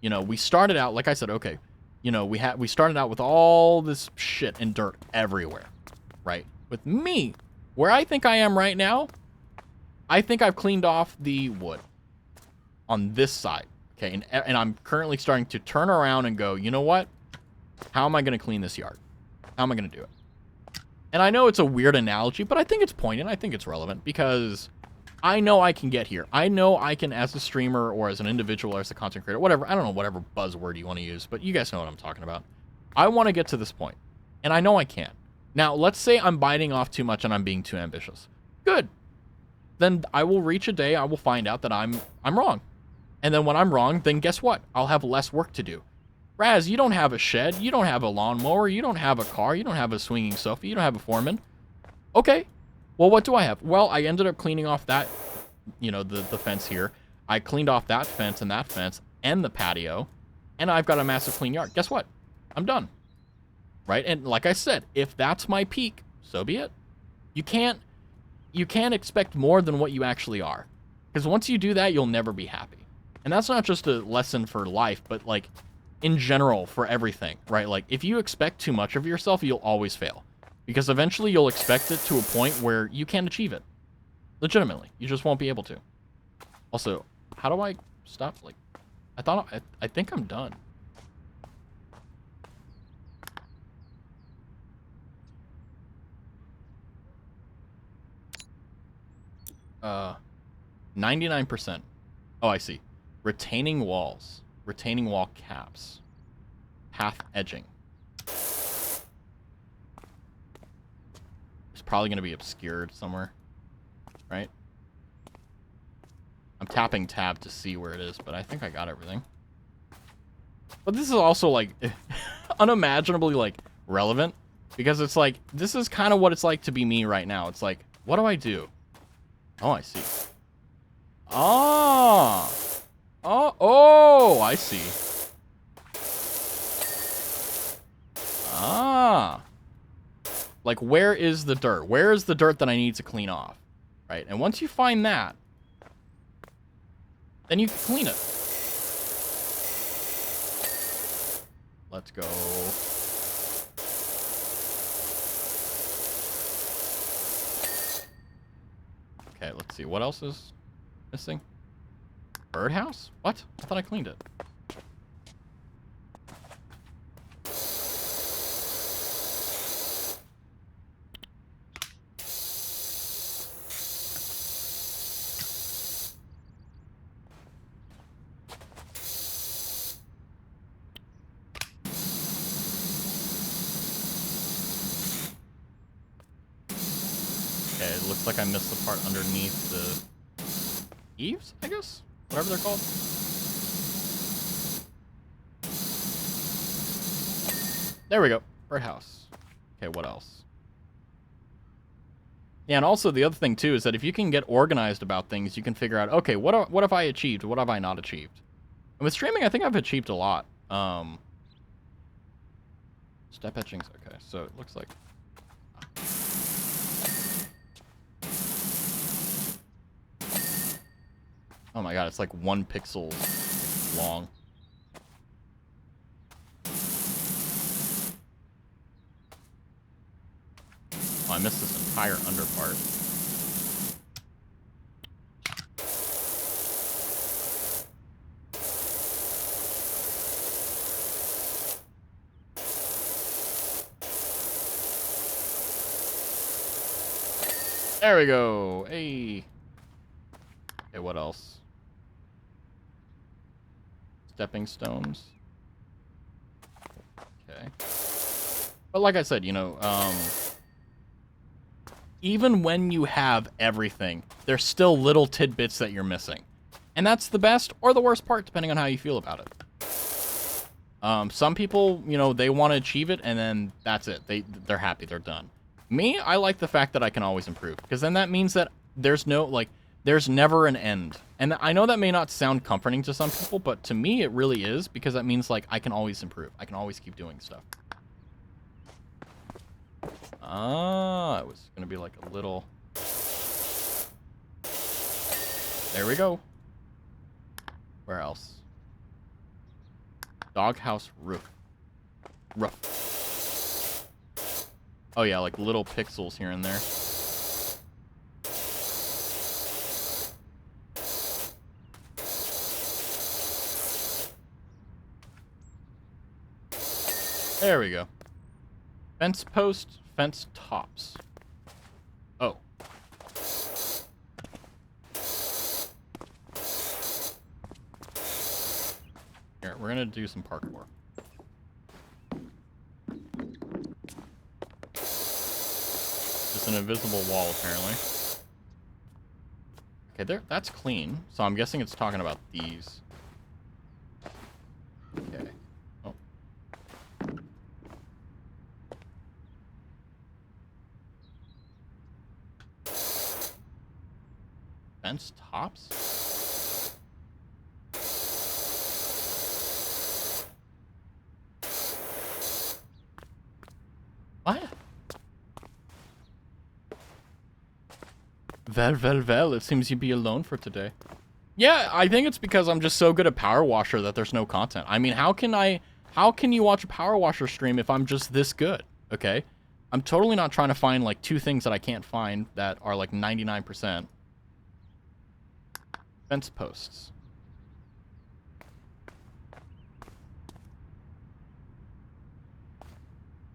you know, we started out, like I said, okay, you know, we started out with all this shit and dirt everywhere, right? With me, where I think I am right now, I think I've cleaned off the wood on this side, okay? And I'm currently starting to turn around and go, you know what? How am I going to clean this yard? How am I going to do it? And I know it's a weird analogy, but I think it's poignant. I think it's relevant because I know I can get here. I know I can, as a streamer or as an individual or as a content creator, whatever, I don't know, whatever buzzword you want to use, but you guys know what I'm talking about. I want to get to this point, and I know I can. Now, let's say I'm biting off too much and I'm being too ambitious. Good. Then I will reach a day, I will find out that I'm wrong. And then when I'm wrong, then guess what? I'll have less work to do. Raz, you don't have a shed, you don't have a lawnmower, you don't have a car, you don't have a swinging sofa, you don't have a foreman. Okay, well, what do I have? Well, I ended up cleaning off that, you know, the fence here. I cleaned off that fence and the patio, and I've got a massive clean yard. Guess what? I'm done. Right? And like I said, if that's my peak, so be it. You can't expect more than what you actually are. Because once you do that, you'll never be happy. And that's not just a lesson for life, but like in general for everything, right? Like if you expect too much of yourself, you'll always fail. Because eventually you'll expect it to a point where you can't achieve it. Legitimately. You just won't be able to. Also, how do I stop? Like, I think I'm done. Uh, 99%. Oh, I see. Retaining walls. Retaining wall caps. Path edging. It's probably going to be obscured somewhere. Right? I'm tapping tab to see where it is, but I think I got everything. But this is also, like, unimaginably, like, relevant. Because it's like, this is kind of what it's like to be me right now. It's like, what do I do? Oh, I see. Ah! Oh, I see. Ah. Like, where is the dirt? Where is the dirt that I need to clean off? Right? And once you find that, then you can clean it. Let's go. Okay, let's see. What else is missing? Birdhouse? What? I thought I cleaned it. Okay, it looks like I missed the part underneath the eaves, I guess? Whatever they're called. There we go. Birdhouse. Okay, what else? Yeah, and also the other thing, too, is that if you can get organized about things, you can figure out, okay, what have I achieved? What have I not achieved? And with streaming, I think I've achieved a lot. Step etchings. Okay, so it looks like... Oh my god, it's like 1 pixel long. Oh, I missed this entire under part. There we go. Hey. Okay, what else? Stepping stones. Okay. But like I said, you know, even when you have everything, there's still little tidbits that you're missing. And that's the best or the worst part, depending on how you feel about it. Some people, you know, they want to achieve it, and then that's it. They're happy, they're done. Me, I like the fact that I can always improve, because then that means that there's no, like, There's never an end. And I know that may not sound comforting to some people, but to me it really is, because that means like I can always improve. I can always keep doing stuff. Ah, it was gonna be like a little... There we go. Where else? Doghouse roof. Roof. Oh yeah, like little pixels here and there. There we go. Fence post, fence tops. Oh. Here, we're gonna do some parkour. Just an invisible wall, apparently. Okay, there. That's clean. So I'm guessing it's talking about these. Okay. Oh. Fence tops? What? Well, it seems you'd be alone for today. Yeah, I think it's because I'm just so good at Power Washer that there's no content. I mean, how can you watch a Power Washer stream if I'm just this good, okay? I'm totally not trying to find, like, 2 things that I can't find that are, like, 99%. Fence posts.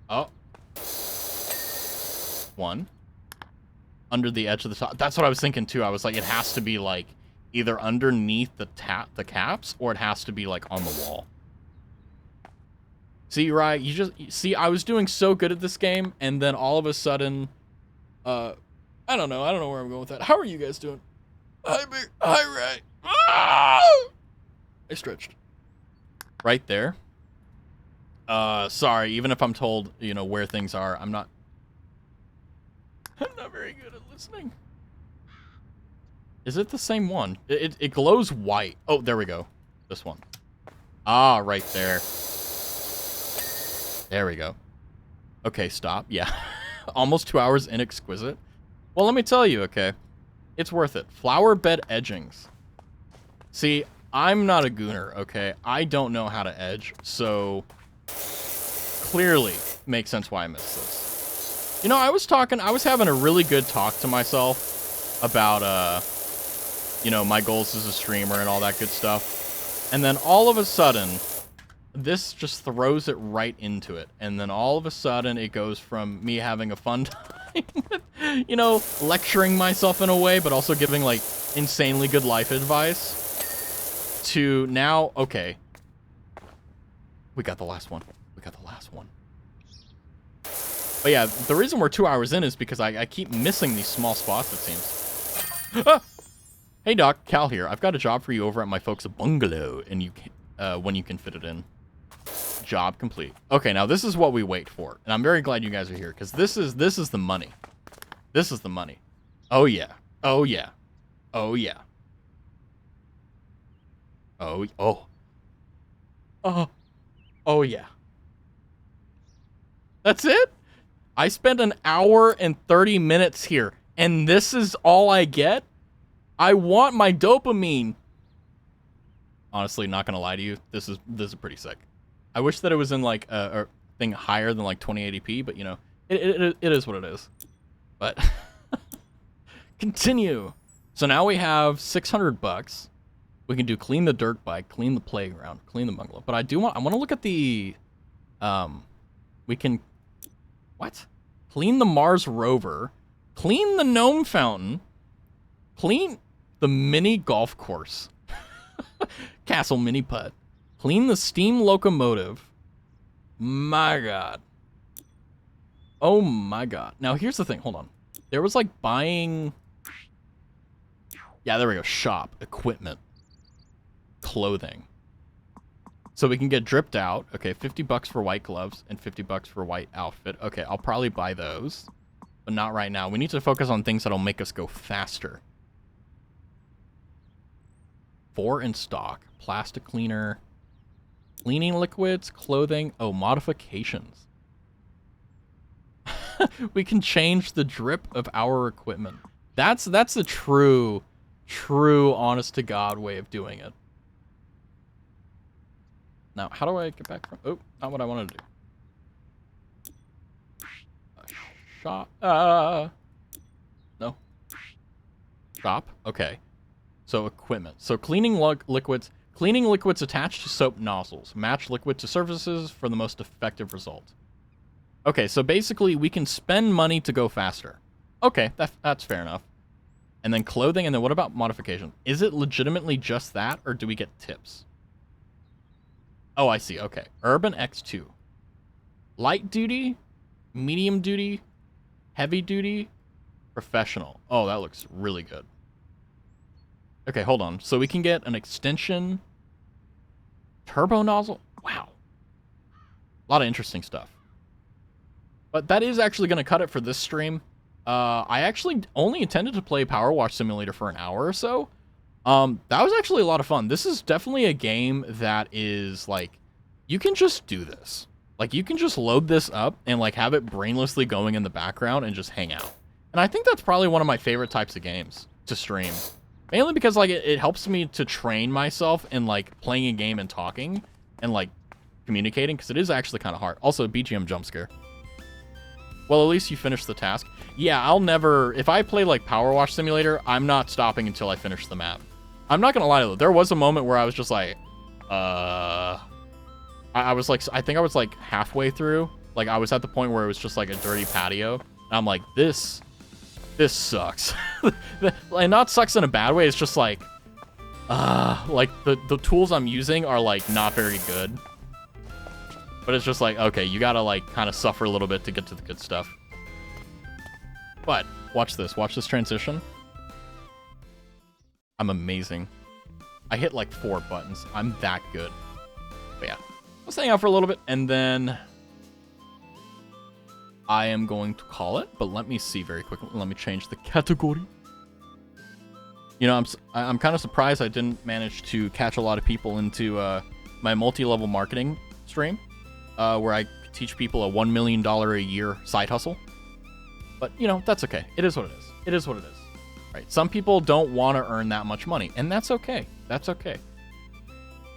Oh. 1. Under the edge of the top. That's what I was thinking too. I was like, it has to be like either underneath the caps, or it has to be like on the wall. See, right? See, I was doing so good at this game, and then all of a sudden, I don't know where I'm going with that. How are you guys doing? Hi, Ray. Ah! I stretched. Right there. Sorry, even if I'm told, you know, where things are, I'm not very good at listening. Is it the same one? It glows white. Oh, there we go. This one. Ah, right there. There we go. Okay, stop. Yeah. Almost 2 hours in Exquisite. Well, let me tell you, okay. It's worth it. Flower bed edgings. See, I'm not a gooner, okay? I don't know how to edge, so clearly makes sense why I missed this. You know, I was having a really good talk to myself about, you know, my goals as a streamer and all that good stuff. And then all of a sudden, this just throws it right into it. And then all of a sudden, it goes from me having a fun time with, you know, lecturing myself in a way, but also giving, like, insanely good life advice, to now, okay, we got the last one. We got the last one. But yeah, the reason we're 2 hours in is because I keep missing these small spots, it seems. Ah! Hey Doc, Cal here. I've got a job for you over at my folks' bungalow, and you can, when you can fit it in. Job complete. Okay, now this is what we wait for, and I'm very glad you guys are here, because this is the money. This is the money. Oh yeah. Oh yeah. Oh yeah. Oh yeah. That's it? I spent an hour and 30 minutes here, and this is all I get? I want my dopamine. Honestly, not gonna lie to you, this is pretty sick. I wish that it was in like a thing higher than like 2080p, but you know, it is what it is. But continue. So now we have $600. We can do clean the dirt bike, clean the playground, clean the bungalow. But I want to look at the we can what? Clean the Mars rover, clean the gnome fountain, clean the mini golf course. Castle mini putt. Clean the steam locomotive. My god. Oh my god. Now here's the thing. Hold on. There was like buying... Yeah, there we go. Shop. Equipment. Clothing. So we can get dripped out. Okay, $50 for white gloves and $50 for white outfit. Okay, I'll probably buy those. But not right now. We need to focus on things that'll make us go faster. 4 in stock. Plastic cleaner, cleaning liquids, clothing. Oh, modifications. We can change the drip of our equipment. That's a true, honest to God way of doing it. Now, how do I get back from... Oh, not what I wanted to do. Shop. No. Shop. Okay. So, equipment. So, cleaning liquids. Cleaning liquids attached to soap nozzles. Match liquid to surfaces for the most effective result. Okay, so basically, we can spend money to go faster. Okay, that's fair enough. And then clothing, and then what about modification? Is it legitimately just that, or do we get tips? Oh, I see. Okay. Urban X2. Light duty, medium duty, heavy duty, professional. Oh, that looks really good. Okay, hold on. So we can get an extension, turbo nozzle. Wow. A lot of interesting stuff. But that is actually going to cut it for this stream. I actually only intended to play Power Wash Simulator for an hour or so. That was actually a lot of fun. This is definitely a game that is, like, you can just do this. Like, you can just load this up and, like, have it brainlessly going in the background and just hang out. And I think that's probably one of my favorite types of games to stream. Mainly because, like, it helps me to train myself in, like, playing a game and talking and, like, communicating, because it is actually kind of hard. Also, BGM jump scare. Well, at least you finished the task. Yeah, I'll never... If I play, like, Power Wash Simulator, I'm not stopping until I finish the map. I'm not gonna lie, though. There was a moment where I was just like, I was like... I think I was, like, halfway through. Like, I was at the point where it was just, like, a dirty patio. And I'm like, this sucks. And not sucks in a bad way. It's just, like... like, the tools I'm using are, like, not very good. But it's just like, okay, you gotta, like, kind of suffer a little bit to get to the good stuff. But, watch this. Watch this transition. I'm amazing. I hit, like, 4 buttons. I'm that good. But, yeah. Let's hang out for a little bit, and then... I am going to call it, but let me see very quickly. Let me change the category. You know, I'm kind of surprised I didn't manage to catch a lot of people into my multi-level marketing stream. Where I teach people a $1 million a year side hustle. But, you know, that's okay. It is what it is. It is what it is. Right? Some people don't want to earn that much money, and that's okay. That's okay.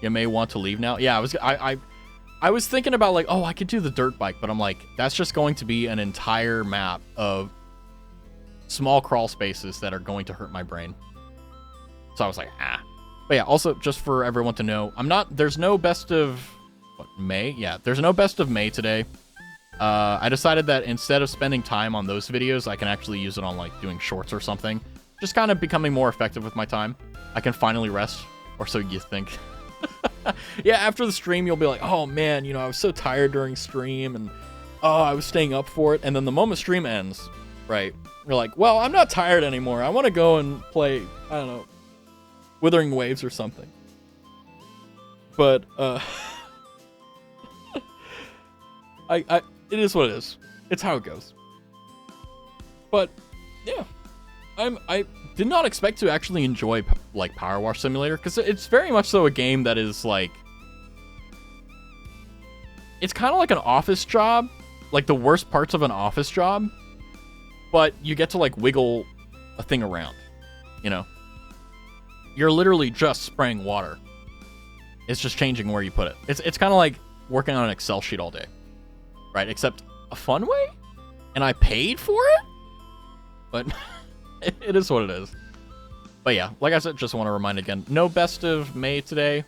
You may want to leave now. Yeah, I was thinking about, like, oh, I could do the dirt bike, but I'm like, that's just going to be an entire map of small crawl spaces that are going to hurt my brain. So I was like, ah. But yeah, also, just for everyone to know, there's no best of... May? Yeah, there's no best of May today. I decided that instead of spending time on those videos, I can actually use it on, like, doing shorts or something. Just kind of becoming more effective with my time. I can finally rest, or so you think. Yeah, after the stream, you'll be like, oh, man, you know, I was so tired during stream, and, oh, I was staying up for it. And then the moment stream ends, right, you're like, well, I'm not tired anymore. I want to go and play, I don't know, Wuthering Waves or something. But, it is what it is. It's how it goes. But, yeah. I did not expect to actually enjoy, like, Power Wash Simulator, because it's very much so a game that is, like... It's kind of like an office job. Like, the worst parts of an office job. But you get to, like, wiggle a thing around. You know? You're literally just spraying water. It's just changing where you put it. It's kind of like working on an Excel sheet all day. Right, except a fun way? And I paid for it? But it is what it is. But yeah, like I said, just want to remind again, no best of May today.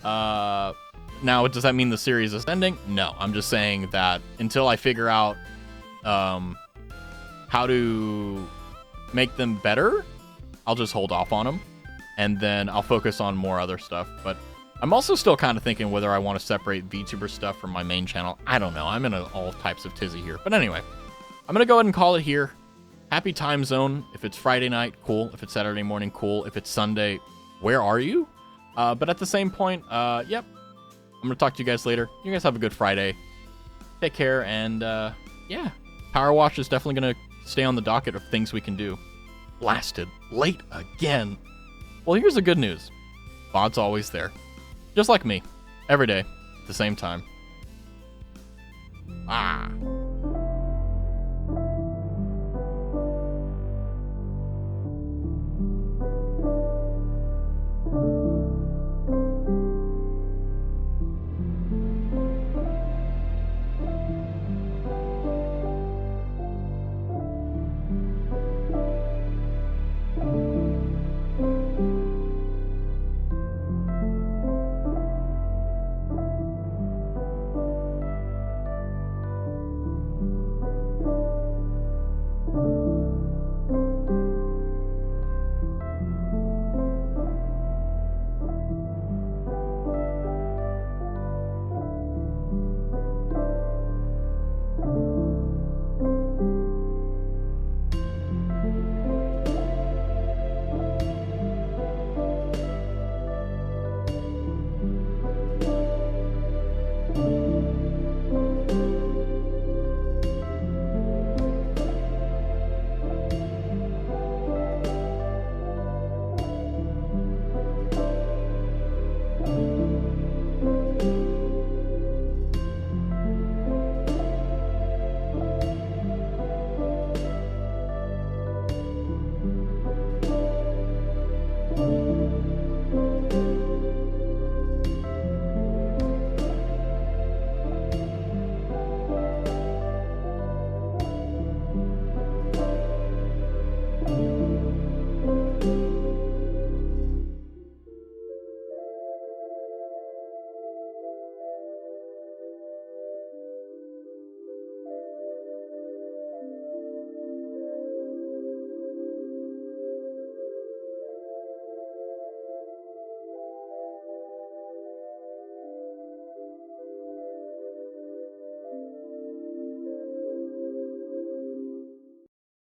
Now, does that mean the series is ending? No, I'm just saying that until I figure out how to make them better, I'll just hold off on them. And then I'll focus on more other stuff. But I'm also still kind of thinking whether I want to separate VTuber stuff from my main channel. I don't know. I'm in all types of tizzy here. But anyway, I'm going to go ahead and call it here. Happy time zone. If it's Friday night, cool. If it's Saturday morning, cool. If it's Sunday, where are you? But at the same point, yep. I'm going to talk to you guys later. You guys have a good Friday. Take care. And yeah, Power Wash is definitely going to stay on the docket of things we can do. Blasted. Late again. Well, here's the good news. Bod's always there. Just like me. Every day. At the same time. Ah.